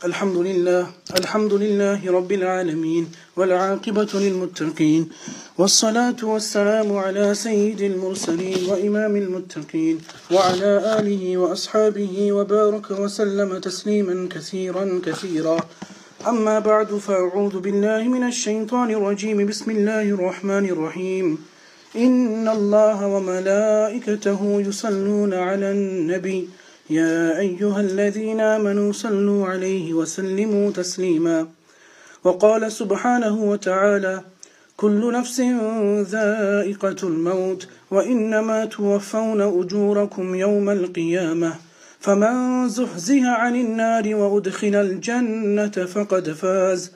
الحمد لله رب العالمين والعاقبة للمتقين والصلاة والسلام على سيد المرسلين وإمام المتقين وعلى آله وأصحابه وبارك وسلم تسليما كثيرا أما بعد فأعوذ بالله من الشيطان الرجيم بسم الله الرحمن الرحيم إن الله وملائكته يصلون على النبي يا أيها الذين آمنوا صلوا عليه وسلموا تسليما وقال سبحانه وتعالى كل نفس ذائقة الموت وإنما توفون أجوركم يوم القيامة فمن زحزح عن النار وأدخل الجنة فقد فاز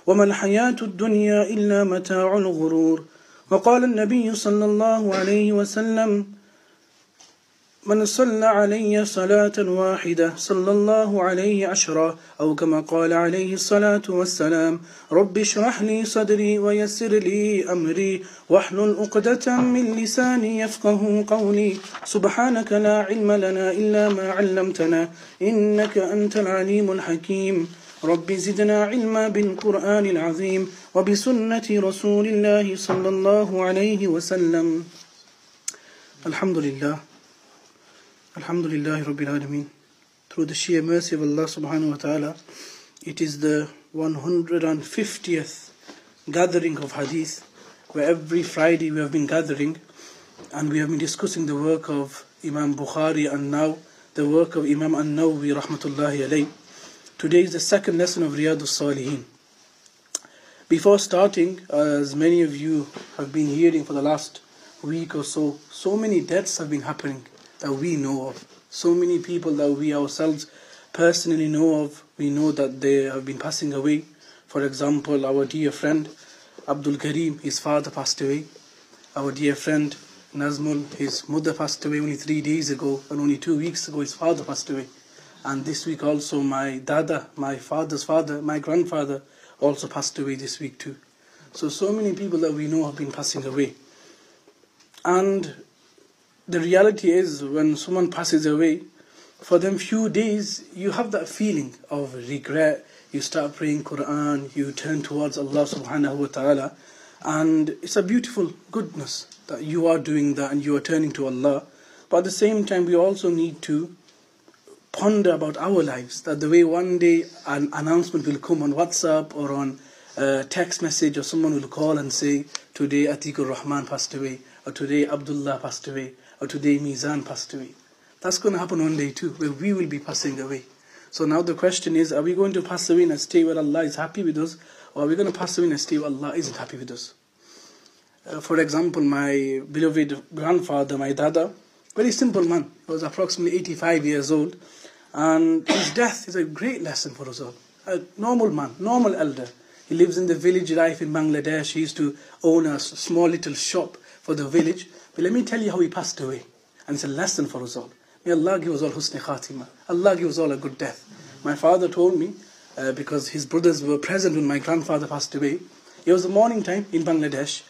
وما الحياة الدنيا إلا متاع الغرور وقال النبي صلى الله عليه وسلم من صلى علي صلاة واحدة صلى الله عليه عشرا أو كما قال عليه الصلاة والسلام رب اشرح لي صدري ويسر لي أمري واحلل عقدة من لساني يفقه قولي سبحانك لا علم لنا إلا ما علمتنا إنك أنت العليم الحكيم رب زدنا علما بالقرآن العظيم وبسنة رسول الله صلى الله عليه وسلم Alhamdulillah Rabbil Alameen. Through the sheer mercy of Allah subhanahu wa ta'ala, it is the 150th gathering of hadith, where every Friday we have been gathering and we have been discussing the work of Imam Bukhari and now the work of Imam An-Nawawi rahmatullahi alayh. Today is the second lesson of Riyadus Salihin. Before starting, as many of you have been hearing for the last week or so, so many deaths have been happening that we know of. So many people that we ourselves personally know of, we know that they have been passing away. For example, our dear friend Abdul Karim, his father passed away. Our dear friend Nazmul, his mother passed away only 3 days ago, and only 2 weeks ago his father passed away. And this week also my dada, my father's father, my grandfather also passed away this week too. So many people that we know have been passing away. And the reality is, when someone passes away, for them few days, you have that feeling of regret. You start praying Quran, you turn towards Allah subhanahu wa ta'ala, and it's a beautiful goodness that you are doing that and you are turning to Allah. But at the same time, we also need to ponder about our lives, that the way one day an announcement will come on WhatsApp or on text message, or someone will call and say, today Atikur Rahman passed away, or today Abdullah passed away, or today Mizan passed away. That's going to happen one day too, where we will be passing away. So now the question is, are we going to pass away in a state where Allah is happy with us, or are we going to pass away in a state where Allah isn't happy with us? For example, my beloved grandfather, my dada, very simple man. He was approximately 85 years old, and his death is a great lesson for us all. A normal man, normal elder. He lives in the village life in Bangladesh. He used to own a small little shop for the village. But let me tell you how he passed away. And it's a lesson for us all. May Allah give us all husni khatima. Allah give us all a good death. My father told me, because his brothers were present when my grandfather passed away. It was the morning time in Bangladesh,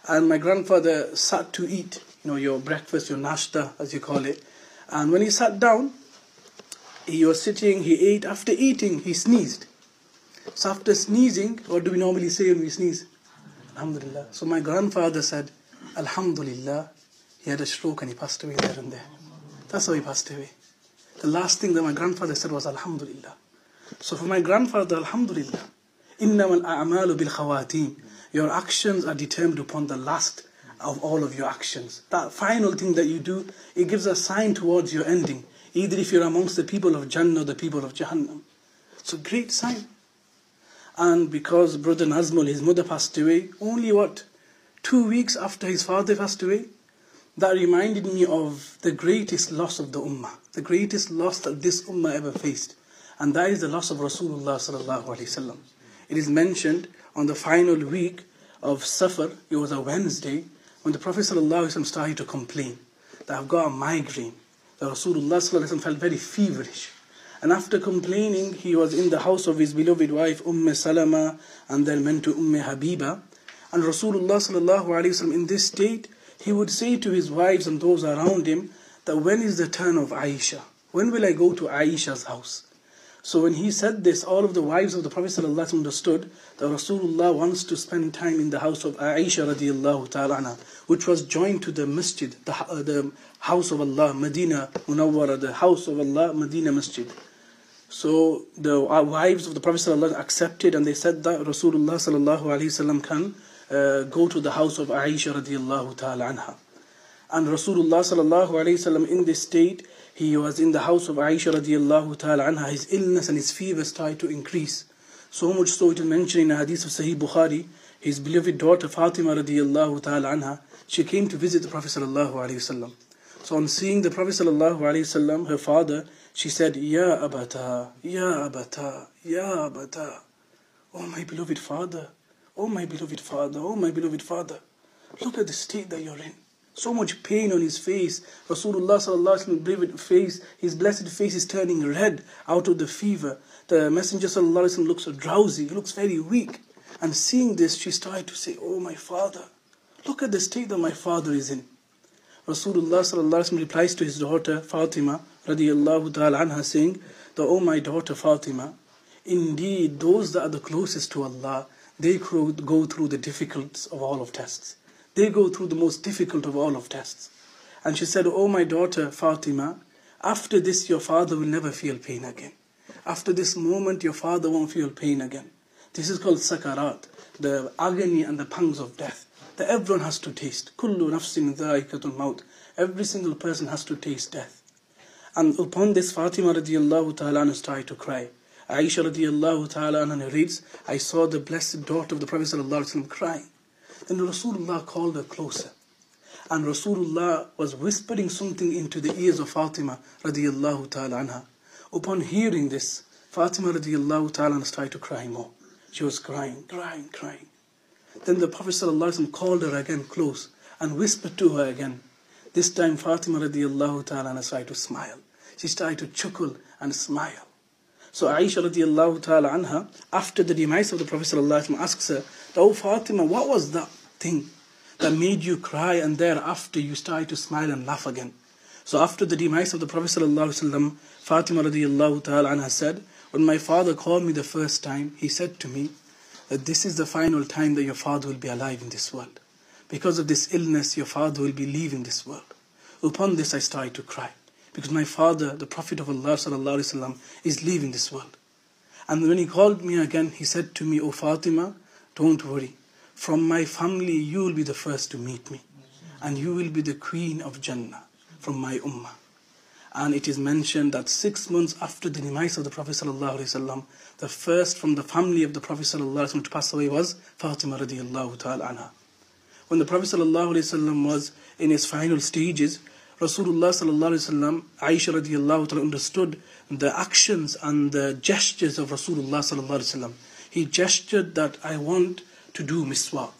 and my grandfather sat to eat, your breakfast, your nashta, as you call it. And when he sat down, he was sitting, he ate. After eating, he sneezed. So after sneezing, what do we normally say when we sneeze? Alhamdulillah. So my grandfather said, Alhamdulillah, he had a stroke and he passed away there and there. That's how he passed away. The last thing that my grandfather said was Alhamdulillah. So for my grandfather, Alhamdulillah, إِنَّمَا الْأَعْمَالُ بِالْخَوَاتِيمِ. Your actions are determined upon the last of all of your actions. That final thing that you do, it gives a sign towards your ending. Either if you're amongst the people of Jannah or the people of Jahannam. It's a great sign. And because brother Nazmul, his mother passed away, only 2 weeks after his father passed away, that reminded me of the greatest loss of the ummah, the greatest loss that this ummah ever faced, and that is the loss of Rasulullah sallallahu alaihi wasallam. It is mentioned on the final week of Safar, it was a Wednesday, when the Prophet sallallahu alaihi wasallam started to complain that I've got a migraine. That Rasulullah sallallahu alaihi wasallam felt very feverish. And after complaining, he was in the house of his beloved wife Salama, and then went to Habiba. And Rasulullah sallallahu alaihi wasallam, in this state, he would say to his wives and those around him that when is the turn of Aisha? When will I go to Aisha's house? So when he said this, all of the wives of the Prophet ﷺ understood that Rasulullah wants to spend time in the house of Aisha radiallahu ta'ala anha, which was joined to the masjid, the house of Allah, Medina Munawwara, the house of Allah, Medina Masjid. So the wives of the Prophet ﷺ accepted, and they said that Rasulullah ﷺ can go to the house of Aisha radiallahu ta'ala anha. And Rasulullah ﷺ in this state, he was in the house of Aisha radiallahu ta'ala anha. His illness and his fever started to increase. So much so it is mentioned in a hadith of Sahih Bukhari, his beloved daughter Fatima radiallahu ta'ala anha, she came to visit the Prophet sallallahu alaihi wasallam. So on seeing the Prophet sallallahu alaihi wasallam, her father, she said, Ya Abata, Ya Abata, Ya Abata. Oh my beloved father, oh my beloved father, oh my beloved father. Look at the state that you're in. So much pain on his face. Rasulullah sallallahu alaihi wasallam face, his blessed face is turning red out of the fever. The Messenger sallallahu alaihi wasallam looks so drowsy, he looks very weak. And seeing this, she started to say, oh my father, look at the state that my father is in. Rasulullah sallallahu alaihi wasallam replies to his daughter Fatima radiallahu ta'ala anha, saying that, oh my daughter Fatima, indeed those that are the closest to Allah, they go through the difficulties of all of tests. They go through the most difficult of all of tests. And she said, oh my daughter Fatima, after this your father will never feel pain again. After this moment your father won't feel pain again. This is called sakarat, the agony and the pangs of death, that everyone has to taste. Kullu nafsin dha'iqatul maut. Every single person has to taste death. And upon this, Fatima radiallahu ta'ala anha started to cry. Aisha radiallahu ta'ala anha narrates, I saw the blessed daughter of the Prophet sallallahu alaihi wasallam crying. Then Rasulullah called her closer. And Rasulullah was whispering something into the ears of Fatima radiallahu ta'ala anha. Upon hearing this, Fatima radiallahu ta'ala anha started to cry more. She was crying. Then the Prophet ﷺ called her again close and whispered to her again. This time Fatima radiallahu ta'ala anha started to smile. She started to chuckle and smile. So Aisha radiallahu ta'ala anha, after the demise of the Prophet ﷺ, asks her, oh Fatima, what was that thing that made you cry and thereafter you started to smile and laugh again? So after the demise of the Prophet ﷺ, Fatima radiallahu ta'ala anha said, when my father called me the first time, he said to me that this is the final time that your father will be alive in this world. Because of this illness, your father will be leaving this world. Upon this, I started to cry, because my father, the Prophet of Allah sallallahu alaihi wasallam, is leaving this world. And when he called me again, he said to me, oh Fatima, don't worry. From my family, you will be the first to meet me. And you will be the queen of Jannah from my ummah. And it is mentioned that 6 months after the demise of the Prophet ﷺ, the first from the family of the Prophet ﷺ to pass away was Fatima radiallahu ta'ala anha. When the Prophet ﷺ was in his final stages, Rasulullah ﷺ, Aisha radiallahu ta'ala understood the actions and the gestures of Rasulullah ﷺ. He gestured that I want to do miswak.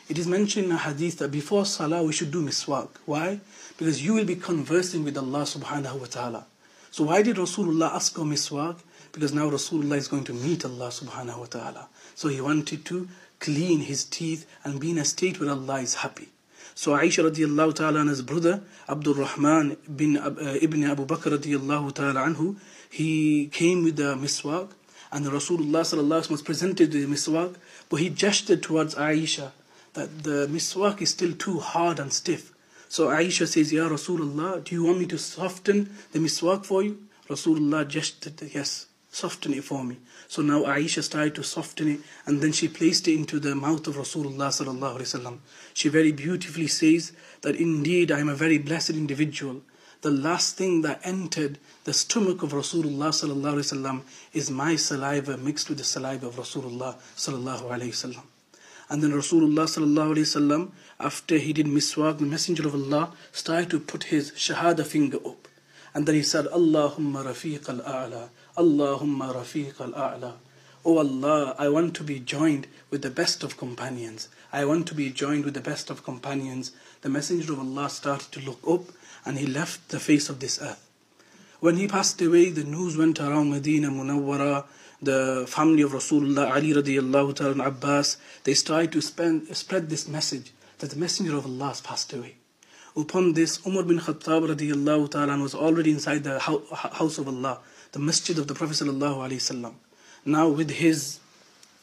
It is mentioned in a hadith that before salah we should do miswak. Why? Because you will be conversing with Allah subhanahu wa ta'ala. So why did Rasulullah ask for miswak? Because now Rasulullah is going to meet Allah subhanahu wa ta'ala. So he wanted to clean his teeth and be in a state where Allah is happy. So Aisha radiallahu ta'ala and his brother Abdul Rahman ibn Abu Bakr radiallahu ta'ala anhu, he came with the miswak, and Rasulullah sallallahu alaihi wasallam was presented with the miswak, but he gestured towards Aisha that the miswak is still too hard and stiff. So Aisha says, Ya Rasulullah, do you want me to soften the miswak for you? Rasulullah gestured, yes, soften it for me. So now Aisha started to soften it, and then she placed it into the mouth of Rasulullah sallallahu alaihi wasallam. She very beautifully says that indeed I am a very blessed individual. The last thing that entered the stomach of Rasulullah sallallahu alaihi wasallam is my saliva mixed with the saliva of Rasulullah sallallahu alaihi wasallam. And then Rasulullah sallallahu alaihi wasallam, after he did miswak, the Messenger of Allah started to put his shahada finger up. And then he said, Allahumma rafiq al-a'la, Allahumma rafiq al-a'la. Oh Allah, I want to be joined with the best of companions. I want to be joined with the best of companions. The Messenger of Allah started to look up, and he left the face of this earth. When he passed away, the news went around Medina Munawwara. The family of Rasulullah, Ali radiallahu ta'ala and Abbas, they started to spread this message that the Messenger of Allah has passed away. Upon this, Umar bin Khattab radiallahu ta'ala was already inside the house of Allah. the masjid of the Prophet ﷺ, now with his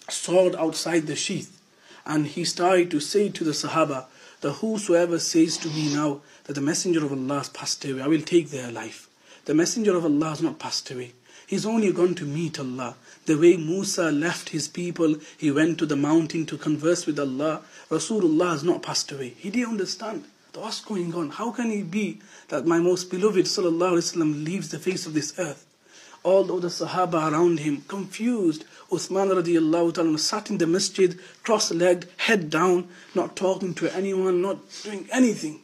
sword outside the sheath, and he started to say to the Sahaba that whosoever says to me now that the Messenger of Allah has passed away, I will take their life. The Messenger of Allah has not passed away. He's only gone to meet Allah. The way Musa left his people, he went to the mountain to converse with Allah. Rasulullah has not passed away. He didn't understand what's going on. How can it be that my most beloved sallallahu alaihi wasallam leaves the face of this earth? All of the Sahaba around him, confused. Uthman radiallahu ta'ala sat in the masjid, cross-legged, head down, not talking to anyone, not doing anything.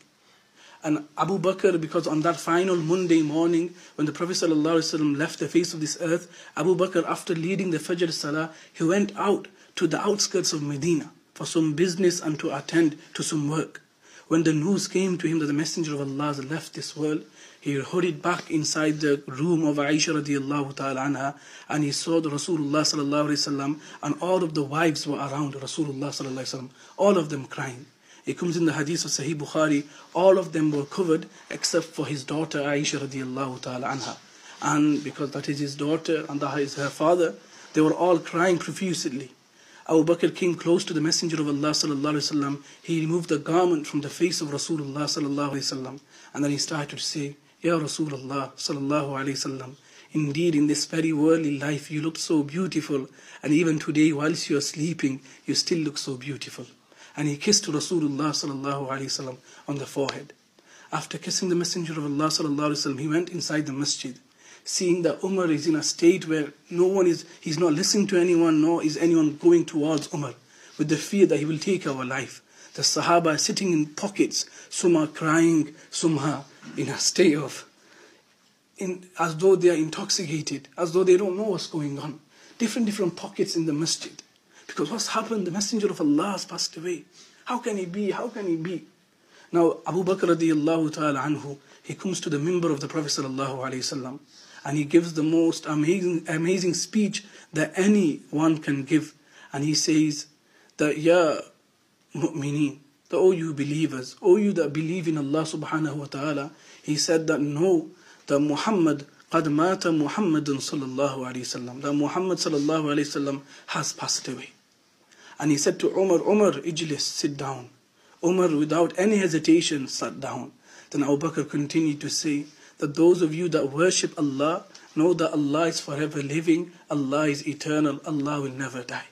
And Abu Bakr, because on that final Monday morning, when the Prophet ﷺ left the face of this earth, Abu Bakr, after leading the Fajr Salah, he went out to the outskirts of Medina for some business and to attend to some work. When the news came to him that the Messenger of Allah has left this world, he hurried back inside the room of Aisha radiallahu ta'ala anha, and he saw the Rasulullah sallallahu alayhi wasallam, and all of the wives were around Rasulullah sallallahu alayhi wasallam, all of them crying. It comes in the hadith of Sahih Bukhari, all of them were covered except for his daughter Aisha radiallahu ta'ala anha. And because that is his daughter and that is her father, they were all crying profusely. Abu Bakr came close to the Messenger of Allah sallallahu alayhi wasallam. He removed the garment from the face of Rasulullah sallallahu alayhi wasallam, and then he started to say, Ya Rasulullah sallallahu alayhi wasallam, indeed in this very worldly life you look so beautiful, and even today whilst you are sleeping you still look so beautiful. And he kissed Rasulullah sallallahu alayhi wasallam on the forehead. After kissing the Messenger of Allah sallallahu alayhi wasallam, he went inside the masjid, seeing that Umar is in a state where he's not listening to anyone, nor is anyone going towards Umar, with the fear that he will take our life. The Sahaba are sitting in pockets, some are crying, some are in a state of, as though they are intoxicated, as though they don't know what's going on. Different pockets in the masjid. Because what's happened? The Messenger of Allah has passed away. How can he be? How can he be? Now Abu Bakr radiallahu ta'ala anhu, he comes to the minbar of the Prophet sallallahu alayhi wasallam, and he gives the most amazing speech that anyone can give. And he says that, Ya mu'mineen, that O you believers, O you that believe in Allah subhanahu wa ta'ala, he said that no, that Muhammad, قَدْ مَاتَ مُحَمَّدٌ sallallahu alayhi wasallam, that Muhammad sallallahu alayhi wasallam has passed away. And he said to Umar, Umar, ijlis, sit down. Umar, without any hesitation, sat down. Then Abu Bakr continued to say that those of you that worship Allah, know that Allah is forever living, Allah is eternal, Allah will never die.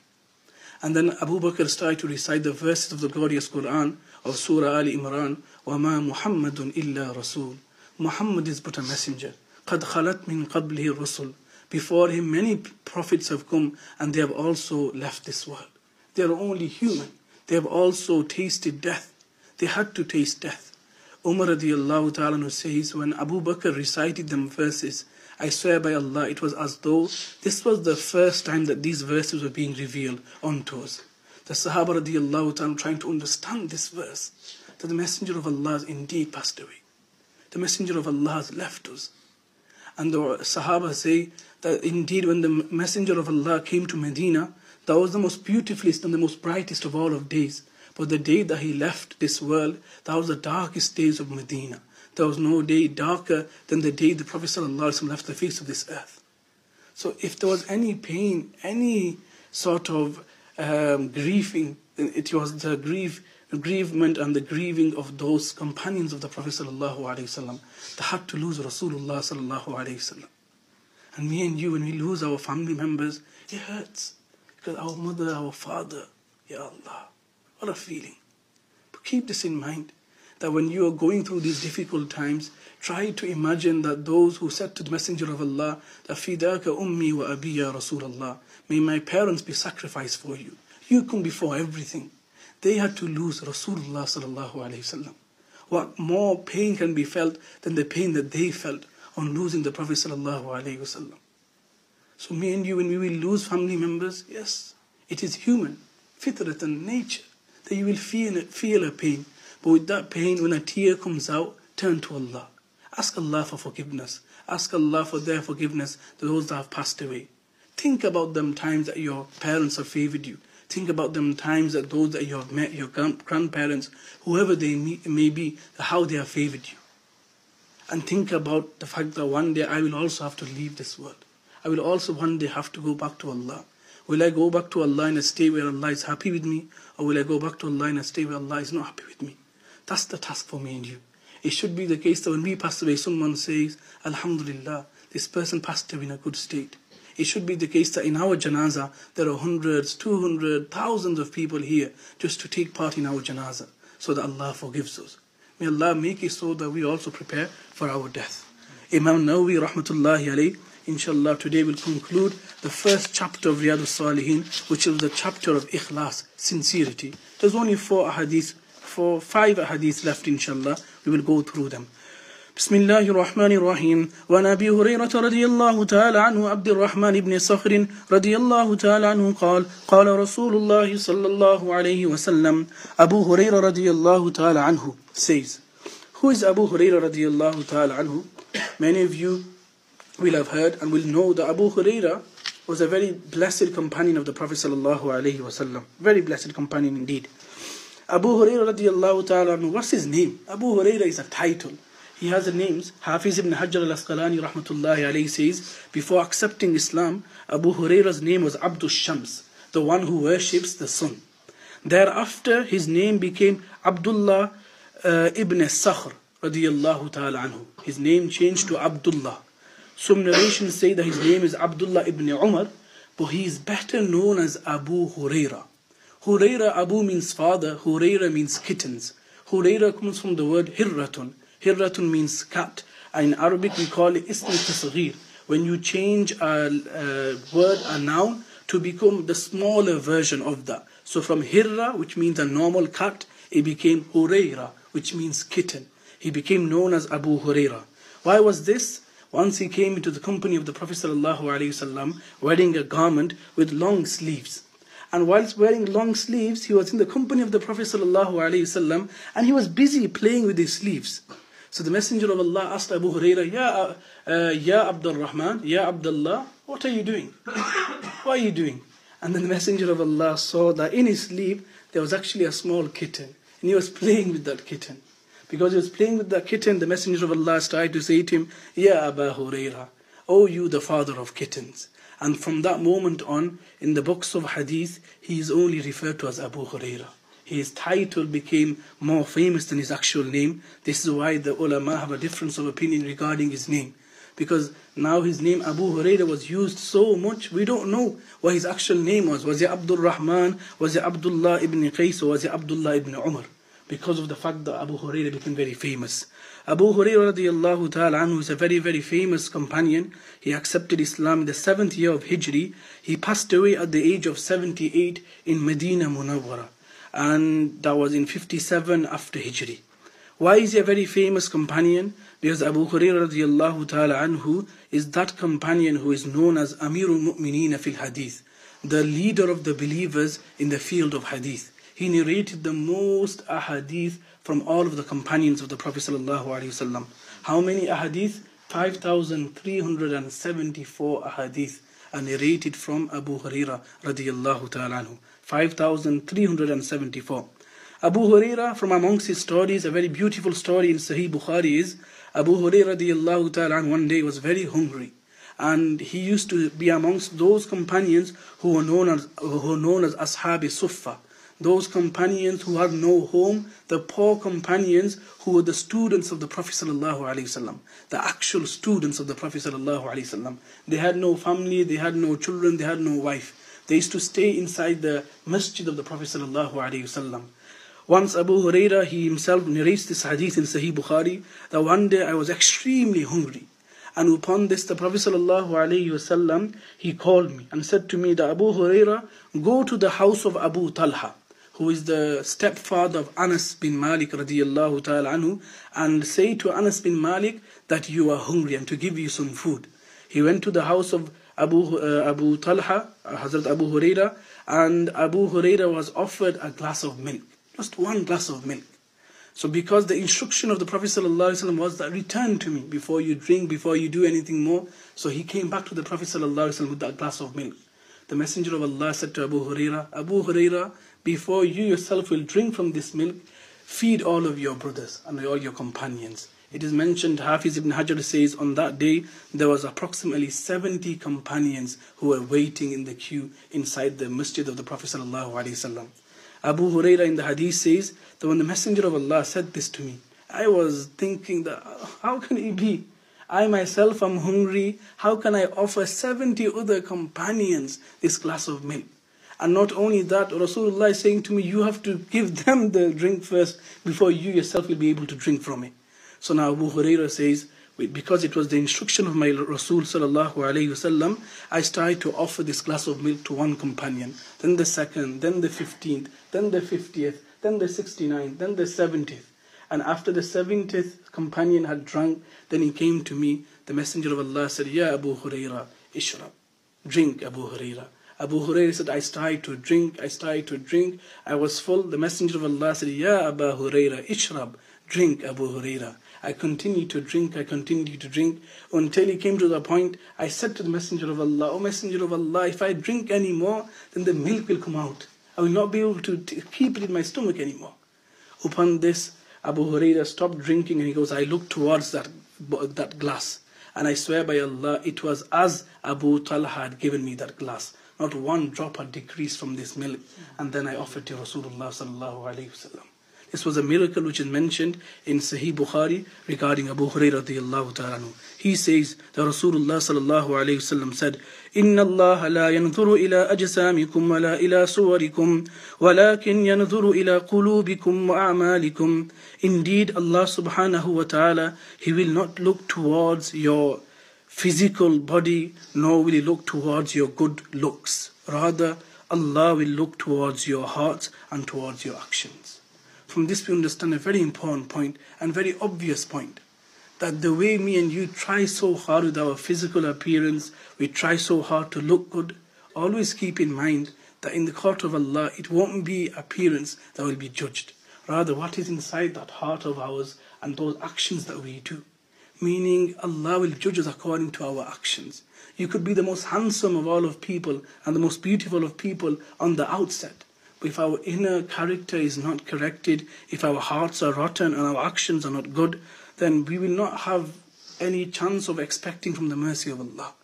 And then Abu Bakr started to recite the verses of the glorious Quran of Surah Ali Imran, وَمَا مُحَمَّدٌ إِلَّا رَسُولٌ. Muhammad is but a messenger. قَدْ خَلَتْ مِنْ قَبْلِهِ الرُّسُلُ. Before him many prophets have come and they have also left this world. They are only human. They have also tasted death. They had to taste death. Umar radiallahu ta'ala says, when Abu Bakr recited them verses, I swear by Allah, it was as though this was the first time that these verses were being revealed unto us. The Sahaba radiallahu ta'ala trying to understand this verse, that the Messenger of Allah has indeed passed away. The Messenger of Allah has left us. And the Sahaba say that indeed when the Messenger of Allah came to Medina, that was the most beautifulest and the most brightest of all of days. But the day that he left this world, that was the darkest days of Medina. There was no day darker than the day the Prophet ﷺ left the face of this earth. So if there was any pain, any sort of grieving, it was the grievement and the grieving of those companions of the Prophet ﷺ that had to lose Rasulullah ﷺ. And me and you, when we lose our family members, it hurts. Because our mother, our father, Ya Allah, what a feeling. But keep this in mind, that when you are going through these difficult times, try to imagine that those who said to the Messenger of Allah, that فِدَاكَ أُمِّي وَأَبِي يَا رَسُولَ اللَّهِ, may my parents be sacrificed for you. You come before everything. They had to lose Rasulullah sallallahu alayhi wasallam. What more pain can be felt than the pain that they felt on losing the Prophet sallallahu alayhi wasallam? So me and you, when we will lose family members, yes, it is human, fitrat and nature, that you will feel a pain. But with that pain, when a tear comes out, turn to Allah. Ask Allah for forgiveness. Ask Allah for their forgiveness to those that have passed away. Think about them times that your parents have favored you. Think about them times that those that you have met, your grandparents, whoever they may be, how they have favored you. and think about the fact that one day I will also have to leave this world. I will also one day have to go back to Allah. Will I go back to Allah in a state where Allah is happy with me, or will I go back to Allah in a state where Allah is not happy with me? That's the task for me and you. It should be the case that when we pass away, someone says, Alhamdulillah, this person passed away in a good state. It should be the case that in our janazah, there are hundreds, 200, thousands of people here just to take part in our janazah, so that Allah forgives us. May Allah make it so that we also prepare for our death. Imam Nawawi rahmatullahi alayhi, inshallah, today will conclude the first chapter of Riyadus Salihin, which is the chapter of Ikhlas, sincerity. There's only 5 ahadith left, inshallah. We will go through them. بسم الله الرحمن الرحيم. وعن أبي هريرة رضي الله تعالى عنه عبد الرحمن بن صخر رضي الله تعالى عنه قال قال رسول الله صلى الله عليه وسلم. Abu Hurairah رضي الله تعالى عنه says, who is Abu Hurairah رضي الله تعالى عنه? Many of you will have heard and will know that Abu Hurairah was a very blessed companion of the Prophet sallallahu alaihi wasallam. Very blessed companion indeed. Abu Hurairah radiallahu ta'ala anhu, what's his name? Abu Hurairah is a title. He has the names. Hafiz ibn Hajar al-Asqalani rahmatullahi alayhi says, before accepting Islam, Abu Hurairah's name was Abdul Shams, the one who worships the sun. Thereafter, his name became Abdullah ibn Sakhr radiallahu ta'ala anhu. His name changed to Abdullah. Some narrations say that his name is Abdullah ibn Umar, but he is better known as Abu Hurairah. Hurairah, Abu means father, Hurairah means kittens. Hurairah comes from the word Hirratun. Hirratun means cat. In Arabic we call it Ism Tasghir. When you change a word, a noun, to become the smaller version of that. So from Hirra, which means a normal cat, it became Hurairah, which means kitten. He became known as Abu Hurairah. Why was this? Once he came into the company of the Prophet ﷺ, wearing a garment with long sleeves. And whilst wearing long sleeves, he was in the company of the Prophet ﷺ, and he was busy playing with his sleeves. So the Messenger of Allah asked Abu Hurairah, Ya Abdul Rahman, Ya Abdullah, what are you doing? What are you doing? And then the Messenger of Allah saw that in his sleeve, there was actually a small kitten. And he was playing with that kitten. Because he was playing with that kitten, the Messenger of Allah started to say to him, Ya Abu Hurairah, O you the father of kittens. And from that moment on, in the books of hadith, he is only referred to as Abu Hurairah. His title became more famous than his actual name. This is why the ulama have a difference of opinion regarding his name. Because now his name Abu Hurairah was used so much, we don't know what his actual name was. Was it Abdul Rahman? Was it Abdullah ibn Qais? Or was it Abdullah ibn Umar? Because of the fact that Abu Hurairah became very famous. Abu Hurairah radiallahu ta'ala anhu is a very, very famous companion. He accepted Islam in the 7th year of Hijri. He passed away at the age of 78 in Medina Munawwara. And that was in 57 after Hijri. Why is he a very famous companion? Because Abu Hurairah radiallahu ta'ala anhu is that companion who is known as Amirul Mu'mineen fil Hadith, the leader of the believers in the field of Hadith. He narrated the most ahadith from all of the companions of the Prophet sallallahu alaihi wasallam. How many ahadith? 5,374 ahadith are narrated from Abu Hurairah radiyallahu ta'ala anhu. 5,374. Abu Hurairah, from amongst his stories, a very beautiful story in Sahih Bukhari is, Abu Hurairah radiyallahu ta'ala anhu one day was very hungry. And he used to be amongst those companions who were known as Ashab-e Suffa. Those companions who had no home, the poor companions who were the students of the Prophet ﷺ, the actual students of the Prophet ﷺ. They had no family, they had no children, they had no wife. They used to stay inside the masjid of the Prophet ﷺ. Once Abu Hurairah, he himself narrates this hadith in Sahih Bukhari, that one day I was extremely hungry. And upon this, the Prophet ﷺ, he called me and said to me that Abu Hurairah, go to the house of Abu Talha, who is the stepfather of Anas bin Malik radiyallahu ta'ala anhu, and say to Anas bin Malik that you are hungry and to give you some food. He went to the house of Abu Talha, Hazrat Abu Hurairah, and Abu Hurairah was offered a glass of milk, just one glass of milk. So because the instruction of the Prophet ﷺ was that return to me before you drink, before you do anything more. So he came back to the Prophet ﷺ with that glass of milk. The Messenger of Allah said to Abu Hurairah, before you yourself will drink from this milk, feed all of your brothers and all your companions. It is mentioned, Hafiz ibn Hajar says, on that day there was approximately 70 companions who were waiting in the queue inside the masjid of the Prophet sallallahu alaihi wasallam. Abu Huraira in the hadith says that when the Messenger of Allah said this to me, I was thinking that how can it be? I myself am hungry. How can I offer 70 other companions this glass of milk? And not only that, Rasulullah is saying to me, you have to give them the drink first before you yourself will be able to drink from it. So now Abu Huraira says, because it was the instruction of my Rasul sallallahu alayhi wasallam, I started to offer this glass of milk to one companion, then the second, then the 15th, then the 50th, then the 69th, then the 70th. And after the 70th companion had drunk, then he came to me. The Messenger of Allah said, Ya Abu Huraira, ishrab, drink Abu Huraira. Abu Huraira said, I started to drink. I was full. The Messenger of Allah said, Ya Abu Huraira, ishrab, drink Abu Huraira. I continued to drink until he came to the point. I said to the Messenger of Allah, O Messenger of Allah, if I drink any more, then the milk will come out. I will not be able to keep it in my stomach anymore. Upon this, Abu Huraira stopped drinking and he goes, I looked towards that glass. And I swear by Allah, it was as Abu Talha had given me that glass. Not one drop had decreased from this milk. And then I offered to Rasulullah sallallahu alayhi wasallam. This was a miracle which is mentioned in Sahih Bukhari regarding Abu Hurairah radiyallahu ta'ala anhu. He says that Rasulullah sallallahu alayhi wasallam said, Inna Allah la yanthuru ila ajsamikum wa la ila suwarikum, walakin yanthuru ila qulubikum wa a'malikum. Indeed, Allah subhanahu wa ta'ala, He will not look towards your physical body, nor will He look towards your good looks. Rather, Allah will look towards your hearts and towards your actions. From this we understand a very important point and very obvious point, that the way me and you try so hard with our physical appearance, we try so hard to look good, always keep in mind that in the court of Allah it won't be appearance that will be judged. Rather, what is inside that heart of ours and those actions that we do. Meaning Allah will judge us according to our actions. You could be the most handsome of all of people and the most beautiful of people on the outset. If our inner character is not corrected, if our hearts are rotten and our actions are not good, then we will not have any chance of expecting from the mercy of Allah.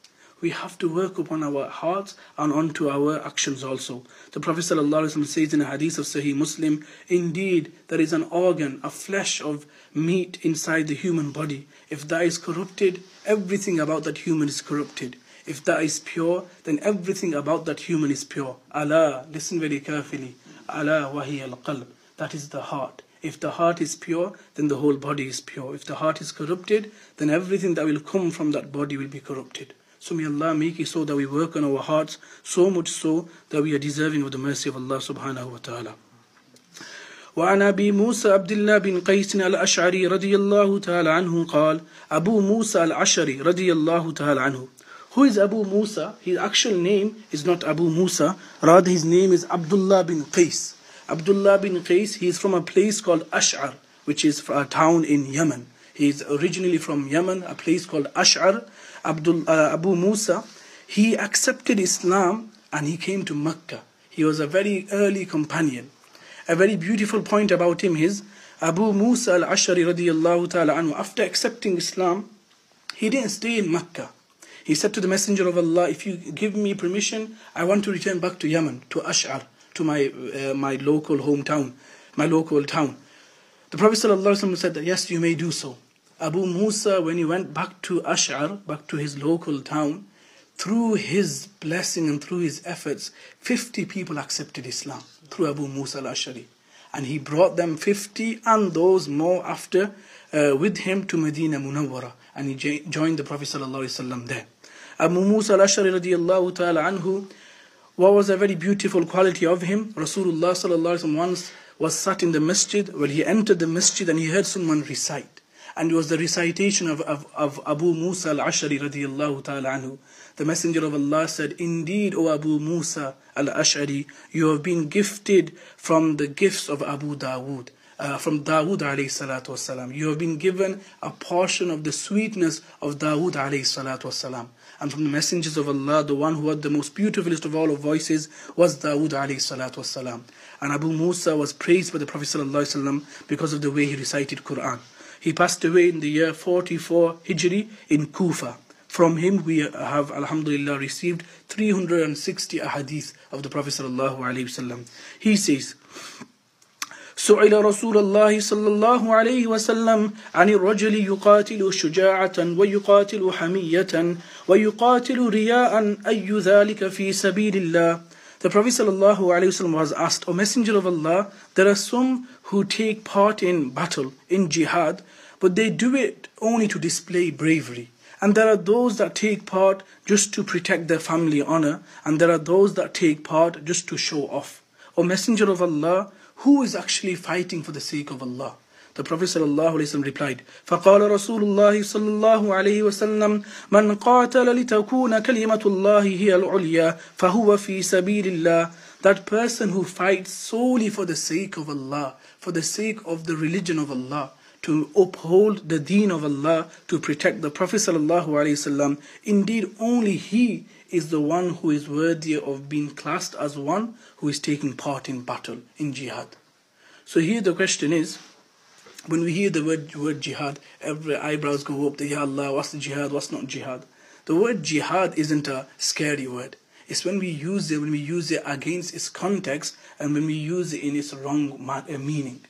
We have to work upon our hearts and onto our actions also. The Prophet ﷺ says in a hadith of Sahih Muslim, indeed there is an organ, a flesh of meat inside the human body. If that is corrupted, everything about that human is corrupted. If that is pure, then everything about that human is pure. Allah, listen very carefully. Allah wahiya al-qalb. That is the heart. If the heart is pure, then the whole body is pure. If the heart is corrupted, then everything that will come from that body will be corrupted. So may Allah make it so that we work on our hearts, so much so that we are deserving of the mercy of Allah subhanahu wa ta'ala. وعن أبي موسى عبد الله بن قيس الأشعري رضي الله تعالى عنه قال أبو موسى الأشعري رضي الله تعالى عنه. Who is Abu Musa? His actual name is not Abu Musa, rather his name is Abdullah bin Qais. Abdullah bin Qais, he is from a place called Ash'ar, which is a town in Yemen. He is originally from Yemen, a place called Ash'ar. Abu Musa, he accepted Islam and he came to Mecca. He was a very early companion. A very beautiful point about him is Abu Musa al-Ash'ari radiyallahu ta'ala anhu, after accepting Islam, he didn't stay in Mecca. He said to the Messenger of Allah, if you give me permission, I want to return back to Yemen, to Ash'ar, to my local hometown, my local town. The Prophet ﷺ said that yes, you may do so. Abu Musa, when he went back to Ash'ar, back to his local town, through his blessing and through his efforts, 50 people accepted Islam through Abu Musa al-Ash'ari. And he brought them 50 and those more after with him to Medina Munawwara. And he joined the Prophet ﷺ there. Abu Musa al-Ash'ari radiyallahu ta'ala anhu, what was a very beautiful quality of him? Rasulullah ﷺ once was sat in the masjid, where he entered the masjid and he heard someone recite. And it was the recitation of Abu Musa al-Ash'ari radiyallahu ta'ala anhu. The Messenger of Allah said, indeed, O Abu Musa al-Ash'ari, you have been gifted from the gifts of Abu Dawood. From Dawood alayhi salatu wasalam. You have been given a portion of the sweetness of Dawood alayhi salatu wasalam. And from the messengers of Allah, the one who had the most beautifulest of all of voices was Dawood alayhi salatu wasalam. And Abu Musa was praised by the Prophet sallallahu alaihi wasallam because of the way he recited Quran. He passed away in the year 44 Hijri in Kufa. From him we have, alhamdulillah, received 360 ahadith of the Prophet sallallahu alaihi wasallam. He says, سئل رسول الله صلى الله عليه وسلم عن الرجل يقاتل شجاعة ويقاتل حمية ويقاتل رياء أي ذلك في سبيل الله. The Prophet sallallahu alaihi wasallam was asked, O Messenger of Allah, there are some who take part in battle, in jihad, but they do it only to display bravery. And there are those that take part just to protect their family honor, and there are those that take part just to show off. O Messenger of Allah, who is actually fighting for the sake of Allah? The Prophet ﷺ replied, فَقَالَ رَسُولُ اللَّهِ صَلَّى اللَّهُ عَلَيْهِ وَسَلَّمَ مَنْ قَاتَلَ لِتَكُونَ كَلِمَةُ اللَّهِ هِيَ الْعُلْيَا فَهُوَ فِي سَبِيلِ اللَّهِ. That person who fights solely for the sake of Allah, for the sake of the religion of Allah, to uphold the deen of Allah, to protect the Prophet ﷺ, indeed only he is the one who is worthy of being classed as one who is taking part in battle, in jihad. So here the question is, when we hear the word jihad, every eyebrows go up, Ya Allah, what's the jihad, what's not jihad? The word jihad isn't a scary word. It's when we use it against its context and when we use it in its wrong meaning.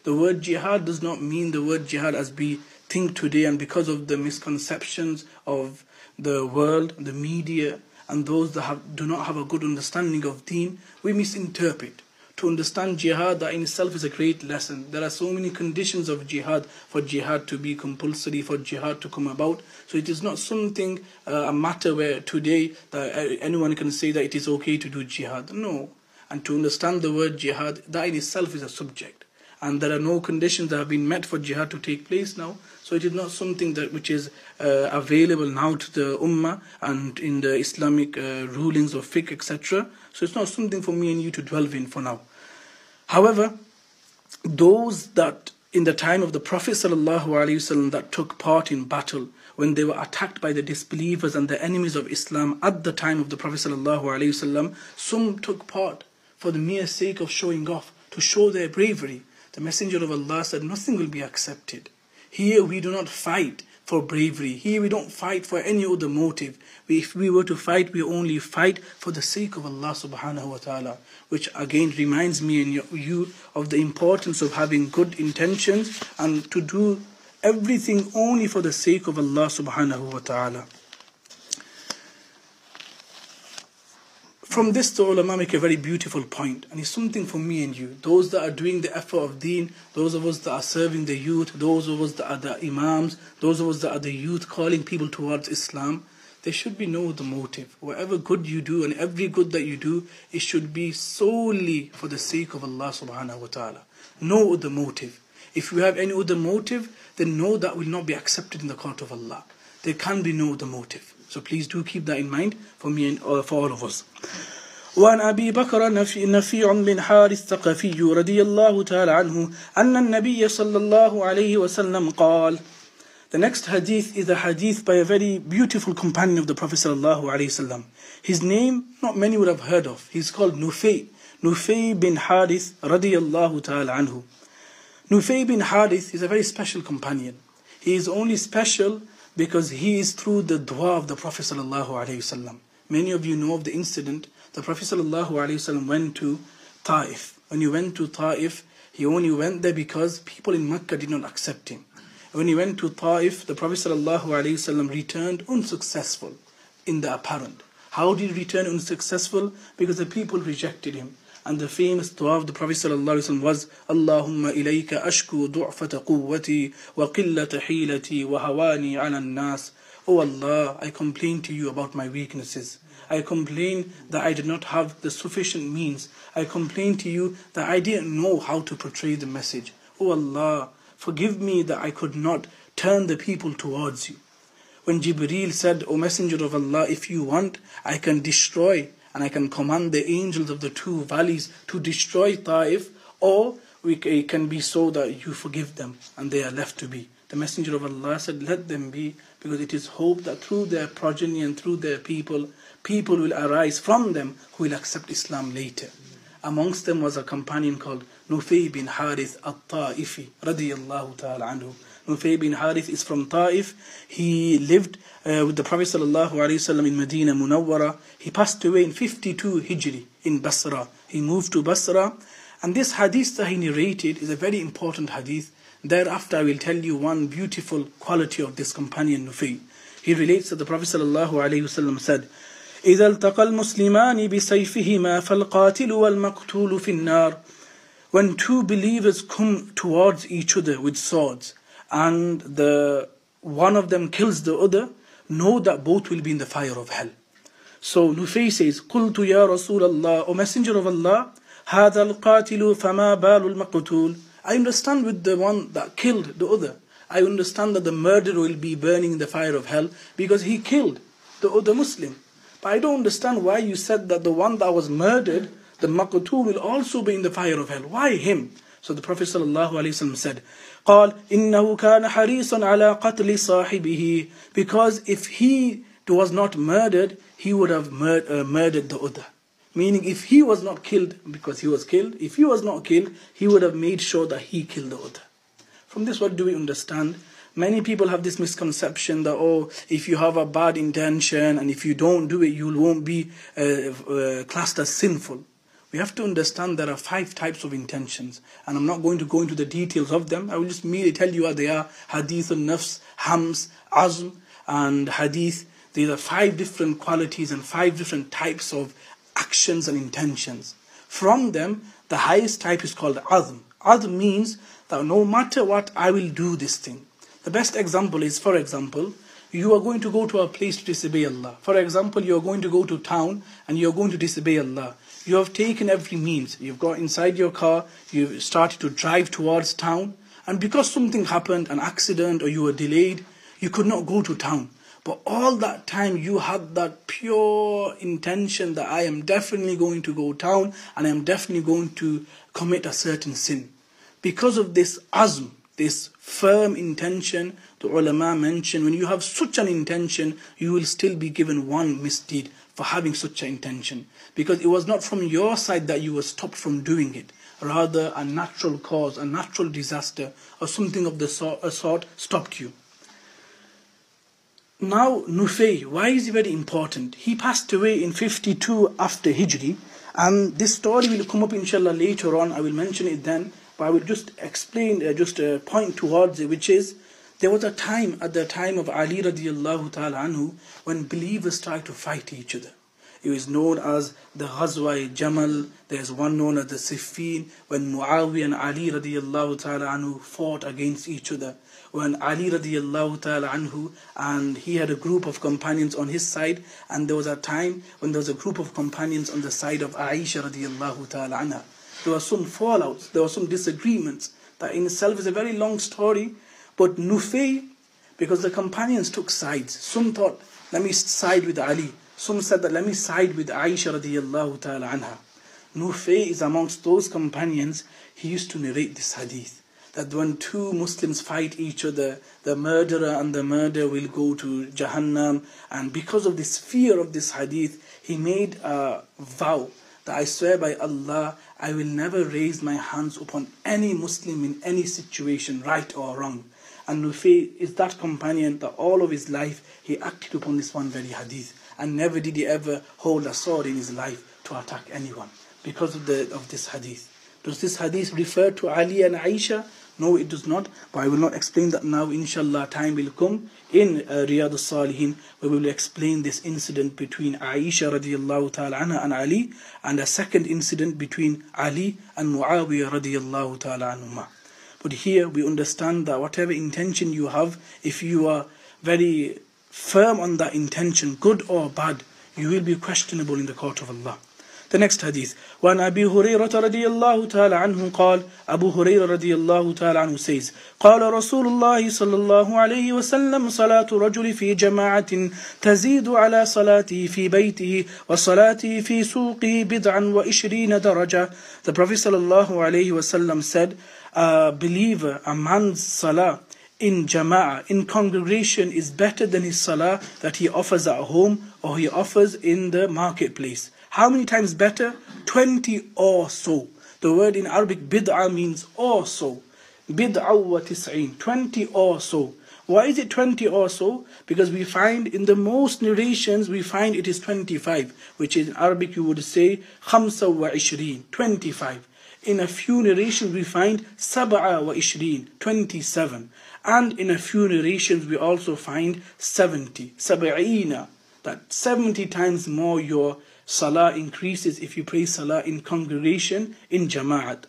The word jihad does not mean the word jihad as we think today, and because of the misconceptions of the world, the media, and those that do not have a good understanding of deen, we misinterpret. To understand jihad, that in itself is a great lesson. There are so many conditions of jihad, for jihad to be compulsory, for jihad to come about. So it is not something, a matter where today that anyone can say that it is okay to do jihad. No. And to understand the word jihad, that in itself is a subject. And there are no conditions that have been met for jihad to take place now. So it is not something that which is available now to the ummah and in the Islamic rulings of fiqh, etc. So it's not something for me and you to delve in for now. However, those that in the time of the Prophet ﷺ that took part in battle, when they were attacked by the disbelievers and the enemies of Islam at the time of the Prophet ﷺ, some took part for the mere sake of showing off, to show their bravery. The Messenger of Allah said, nothing will be accepted. Here we do not fight for bravery. Here we don't fight for any other motive. If we were to fight, we only fight for the sake of Allah subhanahu wa ta'ala. Which again reminds me and you of the importance of having good intentions and to do everything only for the sake of Allah subhanahu wa ta'ala. From this, the ulama make a very beautiful point, and it's something for me and you. Those that are doing the effort of deen, those of us that are serving the youth, those of us that are the imams, those of us that are the youth calling people towards Islam, there should be no other motive. Whatever good you do and every good that you do, it should be solely for the sake of Allah subhanahu wa ta'ala. No other motive. If you have any other motive, then no, that will not be accepted in the court of Allah. There can be no other motive. So please do keep that in mind for me and for all of us. وعن أبي بكر نفيع بن حارث الثقفي رضي الله تعالى عنه أن النبي صلى الله عليه وسلم قال. The next hadith is a hadith by a very beautiful companion of the Prophet sallallahu alaihi wasallam. His name, not many would have heard of. He's called Nufay bin Harith radiyallahu ta'ala anhu. Nufay bin Harith is a very special companion. He is only special because he is through the dua of the Prophet sallallahu alaihi wasallam. Many of you know of the incident. The Prophet sallallahu alaihi wasallam went to Taif. When he went to Taif, he only went there because people in Mecca did not accept him. When he went to Taif, the Prophet ﷺ returned unsuccessful in the apparent. How did he return unsuccessful? Because the people rejected him. And the famous dua of the Prophet ﷺ was, Allahumma ilayka ashku du'fata quwwati wa qillata hilati wa hawani ala nas. Oh Allah, I complain to you about my weaknesses. I complain that I did not have the sufficient means. I complain to you that I didn't know how to portray the message. Oh Allah, forgive me that I could not turn the people towards you. When Jibreel said, O Messenger of Allah, if you want, I can destroy and I can command the angels of the two valleys to destroy Taif, or it can be so that you forgive them and they are left to be. The Messenger of Allah said, let them be, because it is hoped that through their progeny and through their people will arise from them who will accept Islam later. Amongst them was a companion called Nufay bin Harith al-Ta'ifi radiyallahu ta'ala anhu. Nufay bin Harith is from Ta'if. He lived with the Prophet ﷺ in Medina Munawwara. He passed away in 52 Hijri in Basra. He moved to Basra. And this hadith that he narrated is a very important hadith. Thereafter I will tell you one beautiful quality of this companion Nufay. He relates that the Prophet ﷺ said, إِذَا الْتَقَى الْمُسْلِمَانِ بِسَيْفِهِمَا فَالْقَاتِلُ وَالْمَقْتُولُ فِي النَّارِ. When two believers come towards each other with swords, and one of them kills the other, know that both will be in the fire of hell. So Nufay says, قُلْتُ يَا رَسُولَ اللَّهِ, O Messenger of Allah, هَذَا الْقَاتِلُ فَمَا بَالُ الْمَقْتُولُ. I understand with the one that killed the other, I understand that the murderer will be burning in the fire of hell because he killed the other Muslim. But I don't understand why you said that the one that was murdered, the maqtul, will also be in the fire of hell. Why him? So the Prophet ﷺ said, قال إنه كان حريصا على قتل صاحبه. Because if he was not murdered, he would have murdered the other. Meaning if he was not killed because he was killed, if he was not killed, he would have made sure that he killed the other. From this, what do we understand? Many people have this misconception that, if you have a bad intention and if you don't do it, you won't be classed as sinful. We have to understand there are 5 types of intentions, and I'm not going to go into the details of them. I will just merely tell you what they are: hadith, nafs, hams, azm, and hadith. These are 5 different qualities and 5 different types of actions and intentions. From them, the highest type is called azm. Azm means that no matter what, I will do this thing. The best example is, for example, you are going to go to a place to disobey Allah. For example, you are going to go to town and you are going to disobey Allah. You have taken every means. You've got inside your car, you've started to drive towards town, and because something happened, an accident, or you were delayed, you could not go to town. But all that time you had that pure intention that I am definitely going to go town and I am definitely going to commit a certain sin. Because of this azm, this firm intention, the ulama mention, when you have such an intention, you will still be given one misdeed for having such an intention. Because it was not from your side that you were stopped from doing it. Rather, a natural cause, a natural disaster, or something of the sort stopped you. Now, Nufay, why is he very important? He passed away in 52 after Hijri, and this story will come up inshallah later on. I will mention it then, but I will just explain, point towards it, which is, there was a time, at the time of Ali radiallahu ta'ala anhu, when believers tried to fight each other. It was known as the Ghazwa Jamal. There's one known as the Siffin, when Muawiyah and Ali radiallahu ta'ala anhu fought against each other. When Ali radiallahu ta'ala anhu, and he had a group of companions on his side, and there was a time when there was a group of companions on the side of Aisha radiallahu ta'ala anha. There were some fallouts, there were some disagreements. That in itself is a very long story. But Nufay, because the companions took sides. Some thought, let me side with Ali. Some said that let me side with Aisha radiallahu ta'ala anha. Nufay is amongst those companions. He used to narrate this hadith, that when 2 Muslims fight each other, the murderer and the murderer will go to Jahannam. And because of this fear of this hadith, he made a vow that I swear by Allah, I will never raise my hands upon any Muslim in any situation, right or wrong. And Nufay is that companion that all of his life he acted upon this one very hadith, and never did he ever hold a sword in his life to attack anyone because of this hadith. Does this hadith refer to Ali and Aisha? No, it does not. But I will not explain that now. Inshallah, time will come in Riyadh al-Salihin where we will explain this incident between Aisha radiallahu ta'ala anha and Ali, and a second incident between Ali and Muawiyah radiallahu ta'ala anhuma. But here we understand that whatever intention you have, if you are very firm on that intention, good or bad, you will be questionable in the court of Allah. The next hadith. وعن أبي هريرة رضي الله تعالى عنه قال, Abu Hurairah رضي الله تعالى عنه says, قال رسول الله صلى الله عليه وسلم صلاة رجل في جماعة تزيد على صلاته في بيته وصلاته في سوقه بدعا وعشرين درجة. The Prophet صلى الله عليه وسلم said, a believer, a man's salah in jama'ah, in congregation, is better than his salah that he offers at home or he offers in the marketplace. How many times better? 20 or so. The word in Arabic bid'ah means or so. bid'aw wa tis'een, 20 or so. Why is it 20 or so? Because we find in the most narrations, we find it is 25, which in Arabic you would say khamsa wa ishreen, 25. In a few narrations we find sab'a wa ishreen, 27. And in a few narrations we also find 70, sab'ina, that 70 times more your salah increases if you pray salah in congregation, in jama'at.